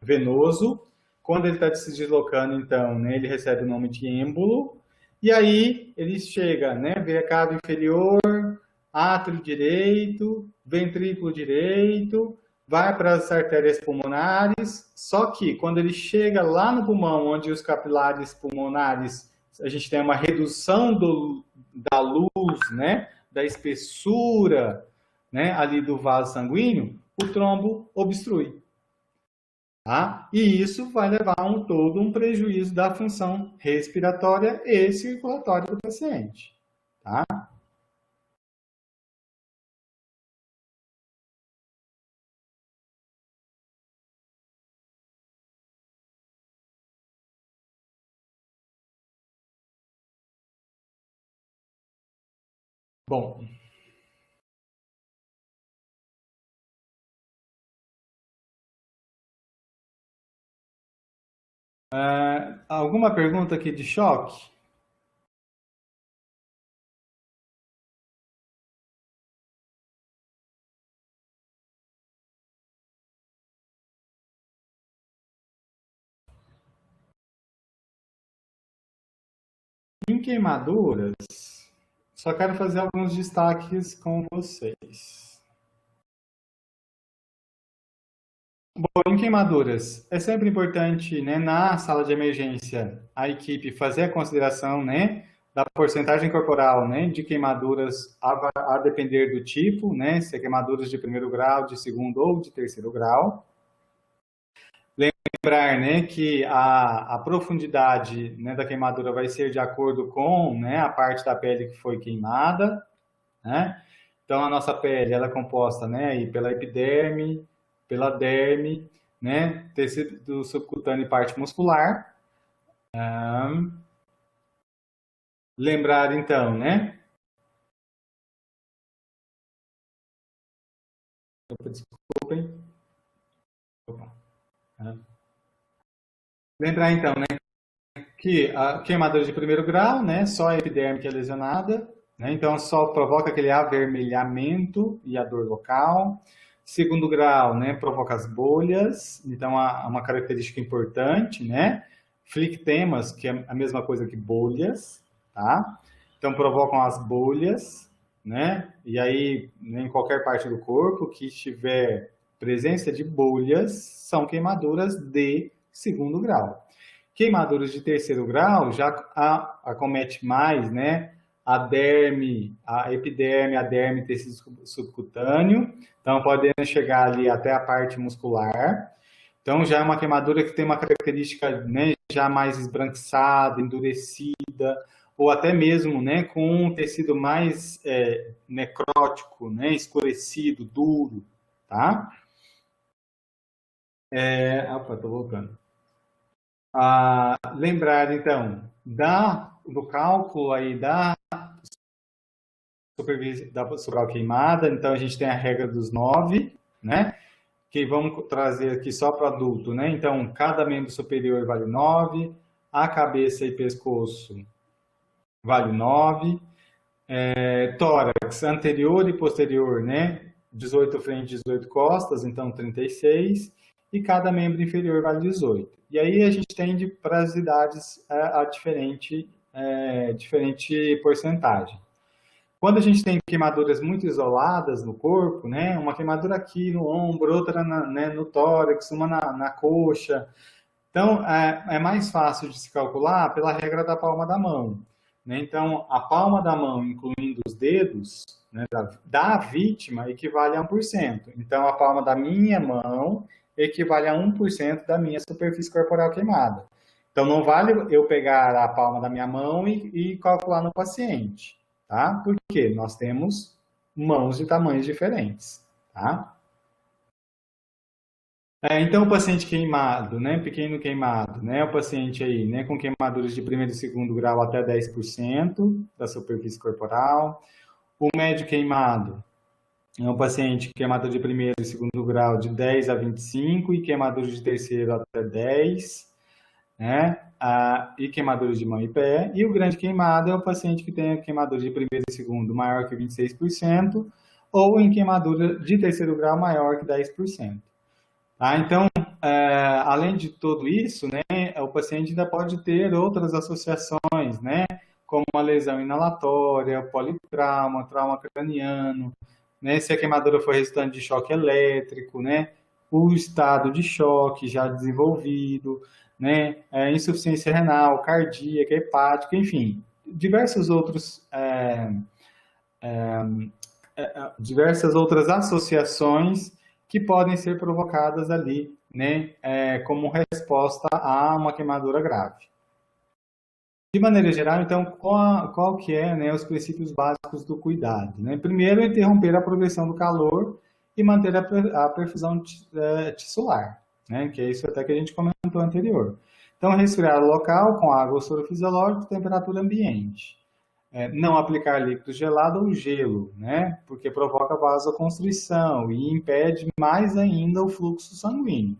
venoso. Quando ele está se deslocando, então, né, ele recebe o nome de êmbolo. E aí ele chega, né, veia cava inferior, átrio direito, ventrículo direito, vai para as artérias pulmonares, só que quando ele chega lá no pulmão, onde os capilares pulmonares, a gente tem uma redução da luz, né, da espessura, né, ali do vaso sanguíneo, o trombo obstrui. Tá? E isso vai levar a todo um prejuízo da função respiratória e circulatória do paciente. Tá? Bom, alguma pergunta aqui de choque? Em queimaduras, só quero fazer alguns destaques com vocês. Bom, em queimaduras, é sempre importante, né, na sala de emergência, a equipe fazer a consideração, né, da porcentagem corporal, né, de queimaduras a depender do tipo, né, se é queimaduras de primeiro grau, de segundo ou de terceiro grau. Lembrar, né, que a profundidade, né, da queimadura vai ser de acordo com, né, a parte da pele que foi queimada, né? Então, a nossa pele, ela é composta, né, aí pela epiderme, pela derme, né, tecido subcutâneo e parte muscular. Lembrar, então, né? Desculpem. Opa. Lembrar, então, né, que a queimadura de primeiro grau, né, só a epiderme que é lesionada, né, então só provoca aquele avermelhamento e a dor local. Segundo grau, né, provoca as bolhas, então há uma característica importante, né, flictemas, que é a mesma coisa que bolhas, tá? Então provocam as bolhas, né, e aí né, em qualquer parte do corpo que tiver presença de bolhas, são queimaduras de segundo grau. Queimaduras de terceiro grau já acomete mais, né? A derme, a epiderme, a derme, tecido subcutâneo. Então, podendo chegar ali até a parte muscular. Então, já é uma queimadura que tem uma característica, né, já mais esbranquiçada, endurecida, ou até mesmo, né, com um tecido mais necrótico, né, escurecido, duro, tá? Opa, tô voltando. Lembrar, então, do cálculo aí da superficial queimada, então a gente tem a regra dos 9, né? Que vamos trazer aqui só para adulto, né? Então, cada membro superior vale 9, a cabeça e pescoço vale 9, tórax anterior e posterior, né? 18 frente, 18 costas, então 36, e cada membro inferior vale 18. E aí a gente tende para as idades a diferente porcentagem. Quando a gente tem queimaduras muito isoladas no corpo, né, uma queimadura aqui no ombro, outra no tórax, uma na coxa, então é mais fácil de se calcular pela regra da palma da mão. Né? Então, a palma da mão, incluindo os dedos, né, da vítima, equivale a 1%. Então, a palma da minha mão equivale a 1% da minha superfície corporal queimada. Então, não vale eu pegar a palma da minha mão e calcular no paciente, tá? Porque nós temos mãos de tamanhos diferentes, tá? Então, o paciente queimado, né, pequeno queimado, né, o paciente aí, né, com queimaduras de primeiro e segundo grau até 10% da superfície corporal. O médio queimado é um paciente com queimadura de primeiro e segundo grau de 10 a 25 e queimadura de terceiro até 10, né, e queimaduras de mão e pé. E o grande queimado é o paciente que tem a queimadura de primeiro e segundo maior que 26% ou em queimadura de terceiro grau maior que 10%. Então, além de tudo isso, né, o paciente ainda pode ter outras associações, né, como a lesão inalatória, politrauma, trauma craniano, né, se a queimadura for resultante de choque elétrico, né, o estado de choque já desenvolvido, né, insuficiência renal, cardíaca, hepática, enfim, diversas outras associações que podem ser provocadas ali, né, como resposta a uma queimadura grave. De maneira geral, então, qual que é, né, os princípios básicos do cuidado? Né? Primeiro, interromper a progressão do calor e manter a perfusão tissular, né, que é isso até que a gente comentou anterior. Então, resfriar o local com água ou soro fisiológico, temperatura ambiente. Não aplicar líquido gelado ou gelo, né? Porque provoca vasoconstrição e impede mais ainda o fluxo sanguíneo.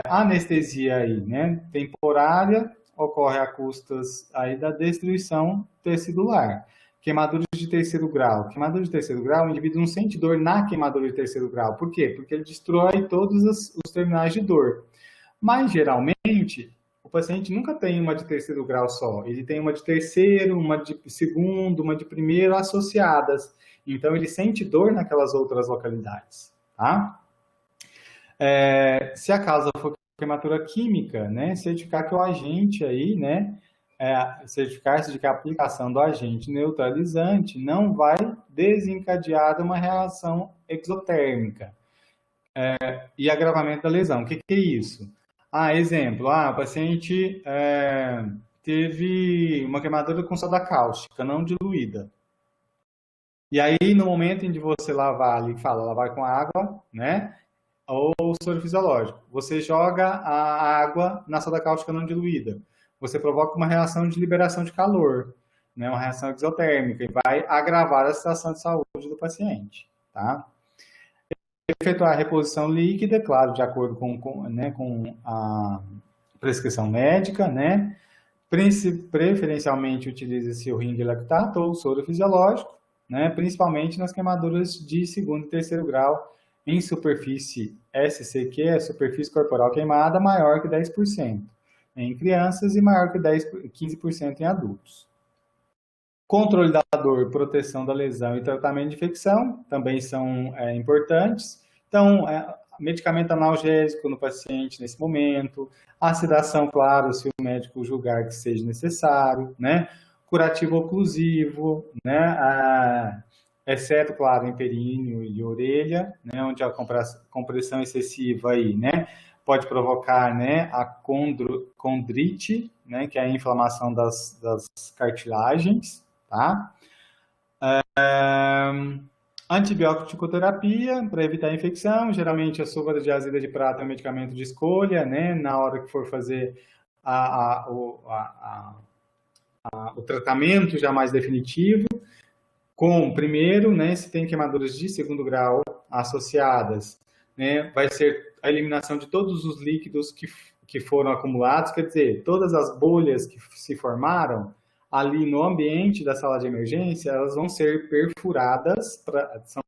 Anestesia aí, né? Temporária, ocorre a custas aí da destruição tecidular. Queimadura de terceiro grau. Queimadura de terceiro grau, o indivíduo não sente dor na queimadura de terceiro grau. Por quê? Porque ele destrói todos os terminais de dor. Mas, geralmente, o paciente nunca tem uma de terceiro grau só, ele tem uma de terceiro, uma de segundo, uma de primeiro associadas. Então, ele sente dor naquelas outras localidades, tá? Se a causa for queimadura química, né, certificar que o agente aí, né, certificar-se de que a aplicação do agente neutralizante não vai desencadear uma reação exotérmica e agravamento da lesão. O que é isso? Exemplo, o paciente teve uma queimadura com soda cáustica, não diluída. E aí, no momento em que você lavar ali, lavar com água, né, ou soro fisiológico, você joga a água na soda cáustica não diluída. Você provoca uma reação de liberação de calor, né, uma reação exotérmica, e vai agravar a situação de saúde do paciente, tá? Efetuar a reposição líquida, claro, de acordo com a prescrição médica, né? Preferencialmente utiliza-se o ringue lactato ou soro fisiológico, né? Principalmente nas queimaduras de segundo e terceiro grau em superfície SC, a superfície corporal queimada, maior que 10% em crianças e maior que 15% em adultos. Controle da dor, proteção da lesão e tratamento de infecção também são importantes. Então, medicamento analgésico no paciente nesse momento, a sedação, claro, se o médico julgar que seja necessário, né? Curativo oclusivo, né? Exceto, claro, em períneo e orelha, né? Onde a compressão excessiva aí, né? Pode provocar, né, a condrite, né? Que é a inflamação das cartilagens, tá? Antibiótico-terapia para evitar a infecção, geralmente a súvara de azida de prata é um medicamento de escolha, né, na hora que for fazer o tratamento já mais definitivo, primeiro, né, se tem queimaduras de segundo grau associadas, né, vai ser a eliminação de todos os líquidos que foram acumulados, quer dizer, todas as bolhas que se formaram, ali no ambiente da sala de emergência, elas vão ser perfuradas,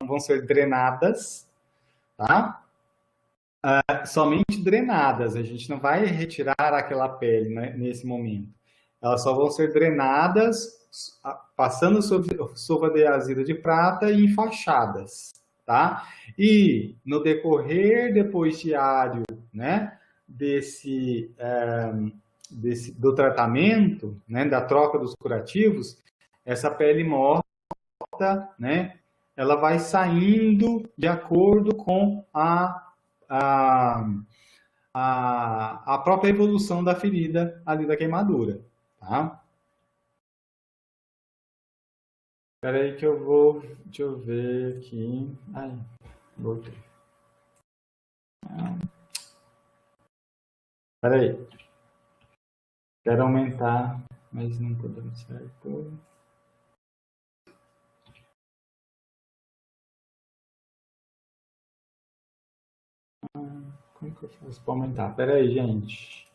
vão ser drenadas, tá? Somente drenadas, a gente não vai retirar aquela pele, né, nesse momento. Elas só vão ser drenadas, passando sobre sovadeazida de prata e enfaixadas, tá? E no decorrer depois diário, né, do tratamento, né, da troca dos curativos, essa pele morta, né, ela vai saindo de acordo com a, a própria evolução da ferida ali da queimadura, tá? Espera aí que eu vou, deixa eu ver aqui. Ai, voltei. Espera aí. Quero aumentar, mas não está dando certo. Como que eu faço para aumentar? Espera aí, gente.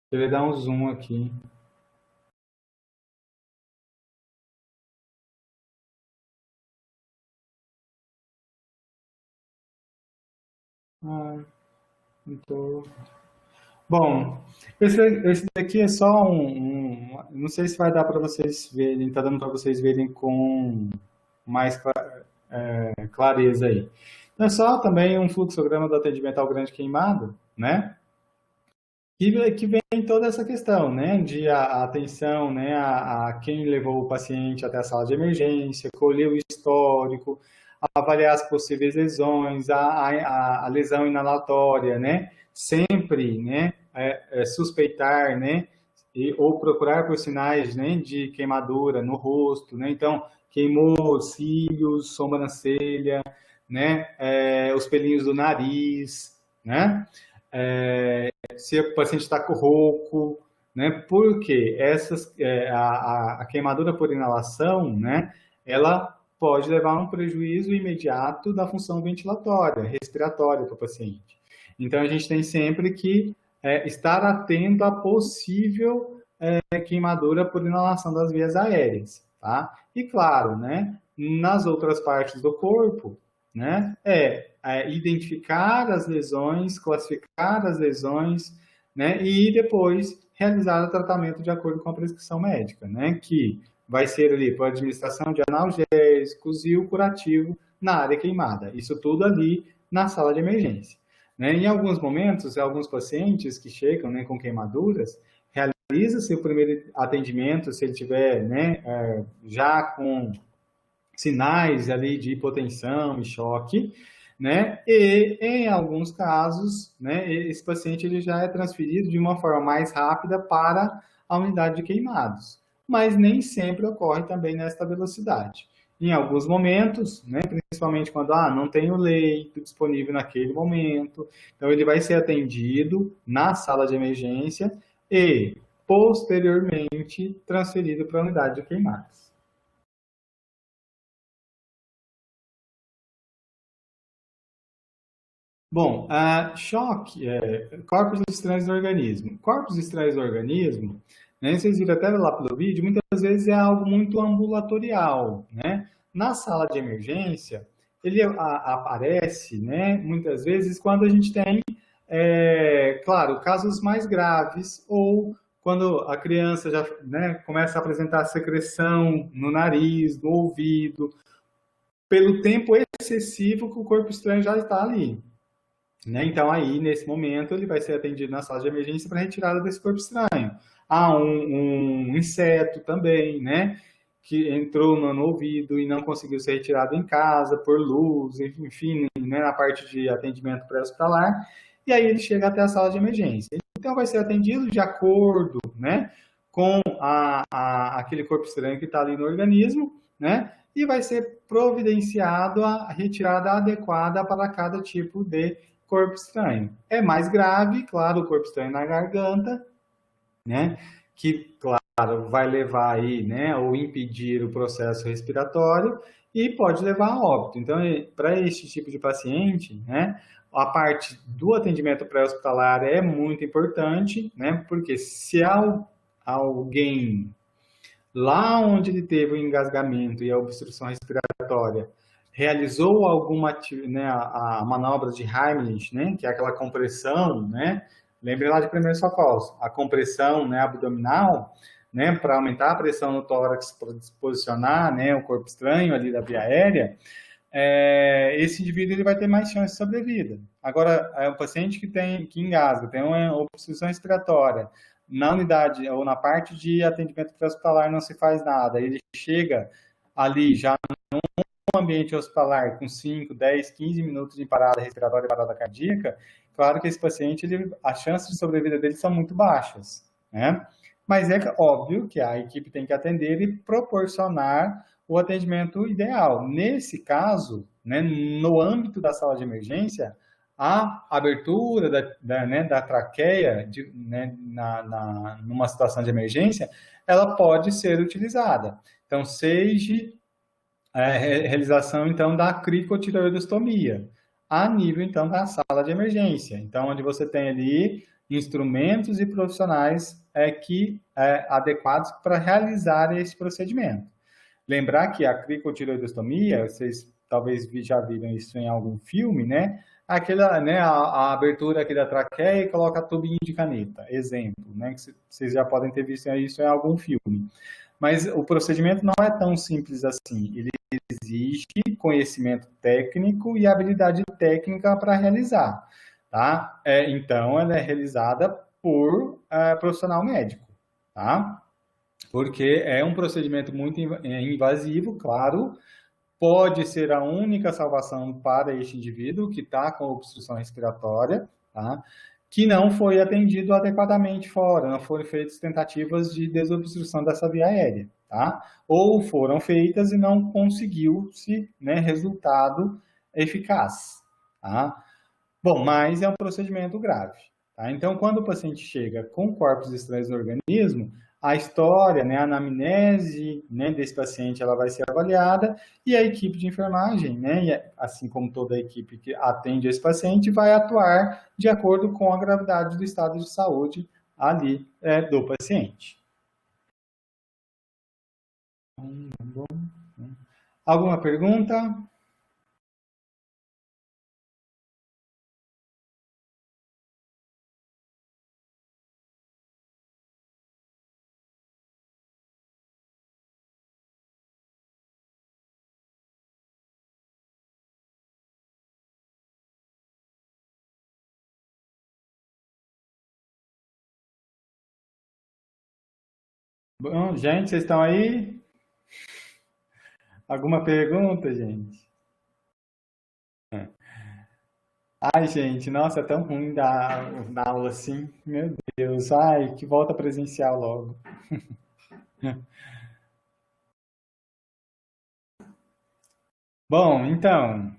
Eu vou dar um zoom aqui. Ah, não tô... Bom, esse daqui é só não sei se vai dar para vocês verem, tá dando para vocês verem com mais clareza aí. Então, é só também um fluxograma do atendimento ao grande queimado, né? Que vem toda essa questão, né, de a atenção, né, a quem levou o paciente até a sala de emergência, colher o histórico, avaliar as possíveis lesões, a lesão inalatória, né, sempre, né, suspeitar, né, ou procurar por sinais, né, de queimadura no rosto, né, então, queimou cílios, sobrancelha, né, os pelinhos do nariz, né, se o paciente está com rouco, né? Porque a queimadura por inalação, né? Ela pode levar a um prejuízo imediato da função ventilatória, respiratória do paciente. Então, a gente tem sempre que estar atento à possível queimadura por inalação das vias aéreas, tá? E claro, né? Nas outras partes do corpo, né? Identificar as lesões, classificar as lesões, né? E depois realizar o tratamento de acordo com a prescrição médica, né? Que vai ser ali por administração de analgésicos e o curativo na área queimada. Isso tudo ali na sala de emergência. Né? Em alguns momentos, alguns pacientes que chegam, né, com queimaduras, realiza-se o primeiro atendimento, se ele tiver, né, já com sinais ali de hipotensão e choque, né? E em alguns casos, né, esse paciente ele já é transferido de uma forma mais rápida para a unidade de queimados, mas nem sempre ocorre também nesta velocidade. Em alguns momentos, né, principalmente quando não tem o leito disponível naquele momento, então ele vai ser atendido na sala de emergência e posteriormente transferido para a unidade de queimados. Bom, choque, corpos estranhos do organismo. Corpos estranhos do organismo, né, vocês viram até lá pelo vídeo, muitas vezes é algo muito ambulatorial, né? Na sala de emergência, ele aparece, né, muitas vezes quando a gente tem, claro, casos mais graves ou quando a criança já, né, começa a apresentar secreção no nariz, no ouvido, pelo tempo excessivo que o corpo estranho já está ali. Né? Então, aí, nesse momento, ele vai ser atendido na sala de emergência para retirada desse corpo estranho. Há um inseto também, né? Que entrou no ouvido e não conseguiu ser retirado em casa por luz, enfim, né? Na parte de atendimento pré-hospitalar. E aí ele chega até a sala de emergência. Então, vai ser atendido de acordo, né? Com aquele corpo estranho que está ali no organismo, né? E vai ser providenciado a retirada adequada para cada tipo de corpo estranho. É mais grave, claro, o corpo estranho na garganta, né? Que, claro, vai levar aí, né, ou impedir o processo respiratório e pode levar a óbito. Então, para este tipo de paciente, né, a parte do atendimento pré-hospitalar é muito importante, né? Porque se alguém lá onde ele teve o engasgamento e a obstrução respiratória, realizou alguma, né, a manobra de Heimlich, né, que é aquela compressão, né, lembre lá de primeiros socorros, a compressão, né, abdominal, né, para aumentar a pressão no tórax, para disposicionar, né, o corpo estranho ali da via aérea, esse indivíduo ele vai ter mais chance de sobrevida. Agora, o paciente que engasga, tem uma obstrução respiratória, na unidade ou na parte de atendimento pré-hospitalar não se faz nada, ele chega ali já no ambiente hospitalar com 5, 10, 15 minutos de parada respiratória e parada cardíaca, claro que esse paciente, as chances de sobrevida dele são muito baixas, né? Mas é óbvio que a equipe tem que atender e proporcionar o atendimento ideal. Nesse caso, né, no âmbito da sala de emergência, a abertura da traqueia numa situação de emergência, ela pode ser utilizada. Então, seja realização, então, da cricotireoidostomia, a nível, então, da sala de emergência. Então, onde você tem ali instrumentos e profissionais adequados para realizar esse procedimento. Lembrar que a cricotireoidostomia, vocês talvez já viram isso em algum filme, né? Aquela, né, a abertura aqui da traqueia e coloca tubinho de caneta, exemplo, né? Que vocês já podem ter visto isso em algum filme. Mas o procedimento não é tão simples assim. Ele exige conhecimento técnico e habilidade técnica para realizar, tá? Então, ela é realizada por profissional médico, tá? Porque é um procedimento muito invasivo, claro, pode ser a única salvação para este indivíduo que está com obstrução respiratória, tá? Que não foi atendido adequadamente fora, não foram feitas tentativas de desobstrução dessa via aérea, tá? Ou foram feitas e não conseguiu-se, né, resultado eficaz, tá? Bom, mas é um procedimento grave, tá? Então, quando o paciente chega com corpos estranhos no organismo, a história, né, a anamnese, né, desse paciente, ela vai ser avaliada e a equipe de enfermagem, né, assim como toda a equipe que atende esse paciente, vai atuar de acordo com a gravidade do estado de saúde ali do paciente. Alguma pergunta? Bom, gente, vocês estão aí? Alguma pergunta, gente? Ai, gente, nossa, é tão ruim dar aula assim. Meu Deus, ai, que volta presencial logo. Bom, então,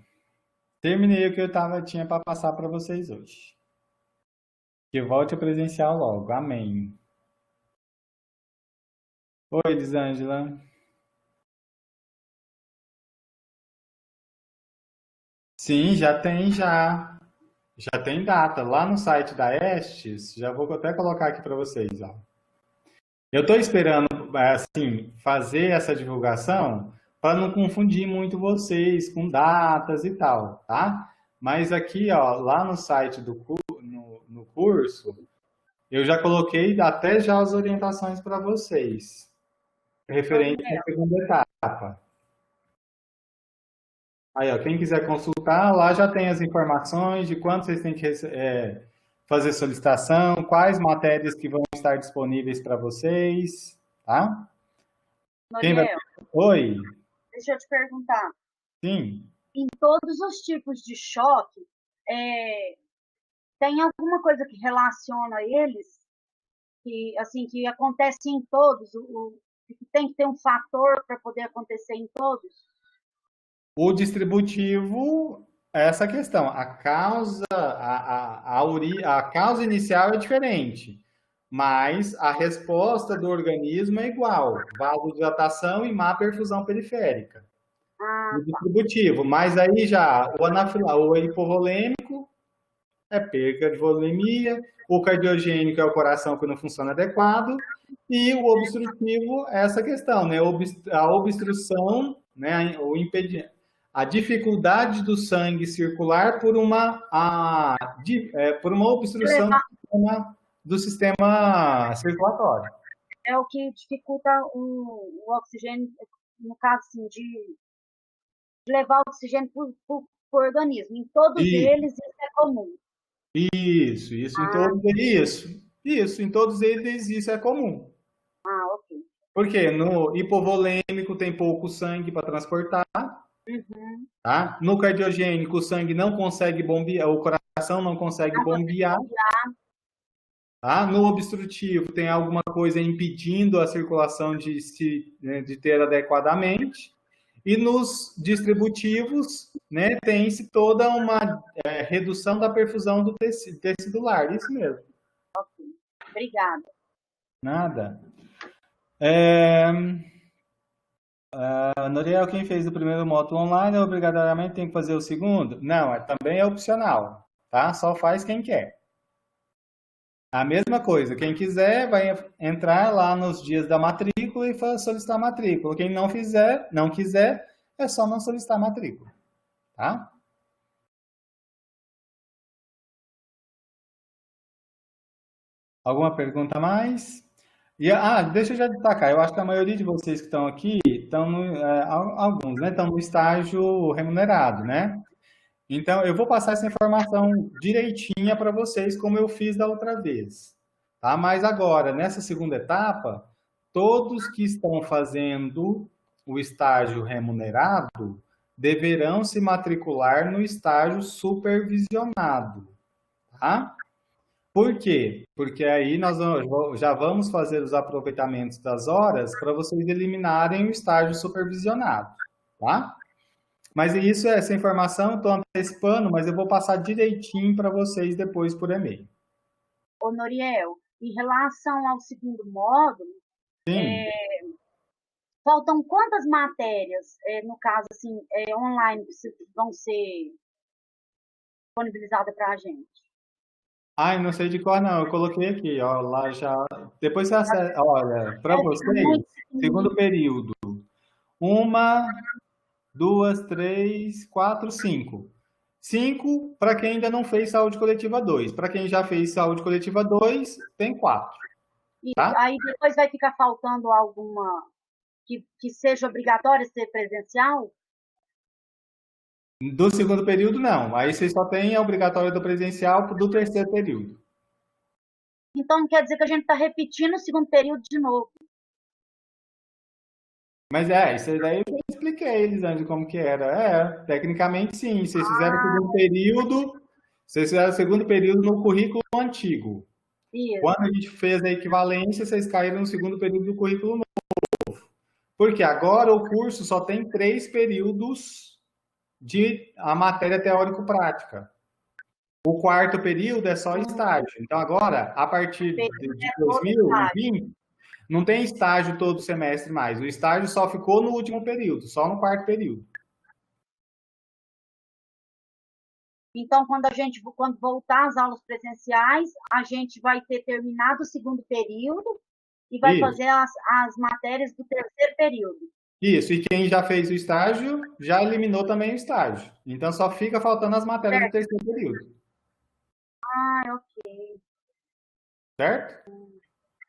terminei o que tinha para passar para vocês hoje. Que volte presencial logo, amém. Oi, Elisângela. Sim, já tem data. Lá no site da Estes, já vou até colocar aqui para vocês, ó. Eu estou esperando, assim, fazer essa divulgação para não confundir muito vocês com datas e tal, tá? Mas aqui, ó, lá no site no curso, eu já coloquei até já as orientações para vocês, referente à segunda etapa. Aí, ó, quem quiser consultar, lá já tem as informações de quanto vocês têm que fazer solicitação, quais matérias que vão estar disponíveis para vocês, tá? Quem vai... Noriel, Oi, deixa eu te perguntar. sim. Em todos os tipos de choque, tem alguma coisa que relaciona eles, que assim que acontece em todos, que tem que ter um fator para poder acontecer em todos? O distributivo é essa questão. A causa inicial é diferente, mas a resposta do organismo é igual. Vasodilatação e má perfusão periférica. Ah, O distributivo, mas aí já o hipovolêmico é perca de volemia, o cardiogênico é o coração que não funciona adequado, E o obstrutivo é essa questão, né? A obstrução, né? A dificuldade do sangue circular por uma obstrução Levar do sistema circulatório. é o que dificulta o oxigênio, no caso assim, de levar o oxigênio para o organismo. Em todos E eles isso é comum. isso em Ah, todos eles, isso, em todos eles isso é comum. ok. Porque no hipovolêmico tem pouco sangue para transportar, Uhum. tá? No cardiogênico o sangue não consegue bombear, o coração não consegue Não consegue bombear, bombear. tá? No obstrutivo tem alguma coisa impedindo a circulação né, de ter adequadamente. E nos distributivos, né, tem-se toda uma redução da perfusão do tecidular, isso mesmo. Obrigada. Nada. É, Noriel, quem fez o primeiro módulo online, obrigatoriamente tem que fazer o segundo? Não, também é opcional, tá? Só faz quem quer. A mesma coisa, quem quiser vai entrar lá nos dias da matrícula e solicitar matrícula. Quem não quiser, é só não solicitar matrícula, tá? Alguma pergunta a mais? Deixa eu já destacar, eu acho que a maioria de vocês que estão aqui estão, alguns, né, estão no estágio remunerado, né? Então, eu vou passar essa informação direitinha para vocês, como eu fiz da outra vez, tá? Mas agora, nessa segunda etapa, todos que estão fazendo o estágio remunerado deverão se matricular no estágio supervisionado, tá? Por quê? Porque aí nós já vamos fazer os aproveitamentos das horas para vocês eliminarem o estágio supervisionado, tá? Mas isso, essa informação, estou antecipando, mas eu vou passar direitinho para vocês depois por e-mail. Ô, Noriel, em relação ao segundo módulo, Sim. faltam quantas matérias, no caso, assim, online, que vão ser disponibilizadas para a gente? Ai, não sei de cor, não. Eu coloquei aqui, ó, lá já. Depois você acessa. Olha, para Fica vocês, muito segundo pequenininho. período, uma, duas, três, quatro, cinco. Cinco para quem ainda não fez saúde coletiva 2. Para quem já fez saúde coletiva 2, tem quatro, Isso. tá? Aí depois vai ficar faltando alguma que seja obrigatória ser presencial? Do segundo período, não. Aí vocês só têm a obrigatória do presencial do terceiro período. Então quer dizer que a gente está repetindo o segundo período de novo. Mas isso daí eu já expliquei, Elisângela, como que era. Tecnicamente sim. Vocês fizeram o segundo período no currículo antigo. Isso. Quando a gente fez a equivalência, vocês caíram no segundo período do currículo novo. Porque agora o curso só tem 3 períodos de a matéria teórico-prática. O quarto período é só estágio. Então agora, a partir de Todo estágio. 2020, não tem estágio todo semestre mais. O estágio só ficou no último período, só no quarto período. Então, quando voltar às aulas presenciais, a gente vai ter terminado o segundo período e vai Isso. fazer as matérias do terceiro período. Isso. E quem já fez o estágio, já eliminou também o estágio. Então só fica faltando as matérias do Certo? terceiro período. Ok. Certo?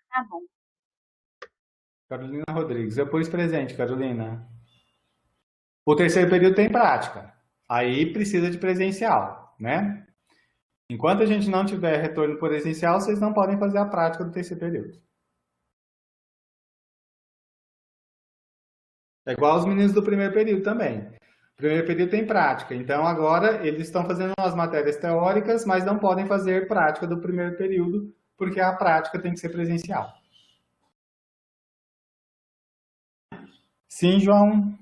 Tá bom. Carolina Rodrigues. Eu pus presente, Carolina. O terceiro período tem prática. Aí precisa de presencial, né? Enquanto a gente não tiver retorno presencial, vocês não podem fazer a prática do terceiro período. É igual os meninos do primeiro período também. O primeiro período tem prática, então agora eles estão fazendo as matérias teóricas, mas não podem fazer prática do primeiro período, porque a prática tem que ser presencial. Sim, João?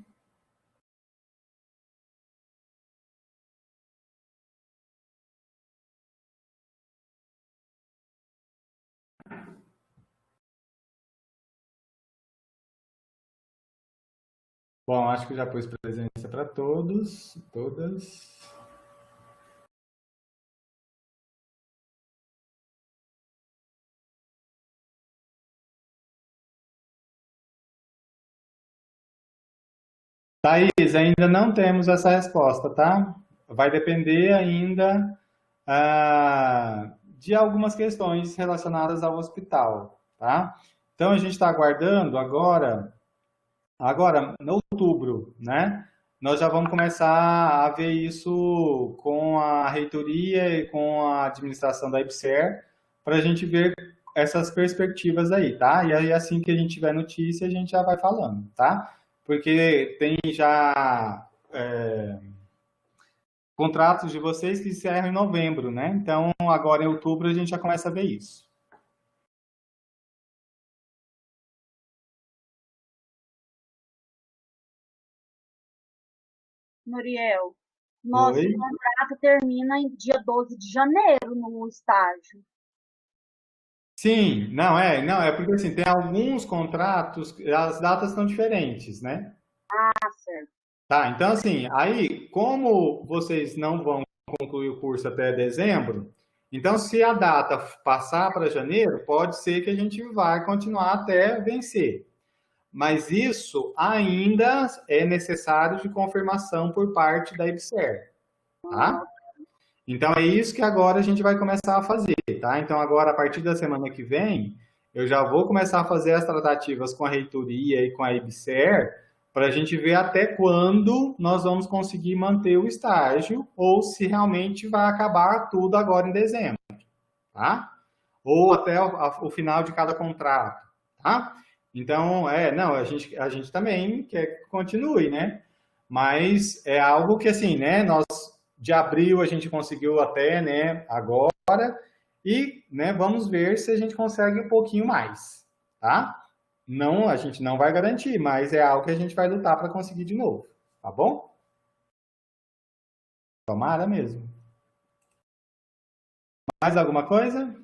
Bom, acho que já pus presença para todos, todas. Thaís, ainda não temos essa resposta, tá? Vai depender ainda de algumas questões relacionadas ao hospital, tá? Então a gente está aguardando agora no outubro, né? Nós já vamos começar a ver isso com a reitoria e com a administração da IBSER, para a gente ver essas perspectivas aí, tá? E aí assim que a gente tiver notícia, a gente já vai falando, tá? Porque tem já contratos de vocês que encerram em novembro, né? Então, agora em outubro a gente já começa a ver isso. Muriel, nosso Oi? contrato termina em dia 12 de janeiro no estágio. Sim, não, é porque assim, tem alguns contratos, as datas estão diferentes, né? Ah, certo. Tá, então assim, aí, como vocês não vão concluir o curso até dezembro, então se a data passar para janeiro, pode ser que a gente vai continuar até vencer. Mas isso ainda é necessário de confirmação por parte da IBSER, Ah, tá? Então é isso que agora a gente vai começar a fazer, tá? Então agora, a partir da semana que vem, eu já vou começar a fazer as tratativas com a reitoria e com a IBSER para a gente ver até quando nós vamos conseguir manter o estágio ou se realmente vai acabar tudo agora em dezembro, tá? Ou até o final de cada contrato, tá? Então, não, a gente também quer que continue, né? Mas é algo que, assim, né, nós de abril a gente conseguiu até, né, agora, e, né, vamos ver se a gente consegue um pouquinho mais, tá? Não, a gente não vai garantir, mas é algo que a gente vai lutar para conseguir de novo, tá bom? Tomara mesmo. Mais alguma coisa?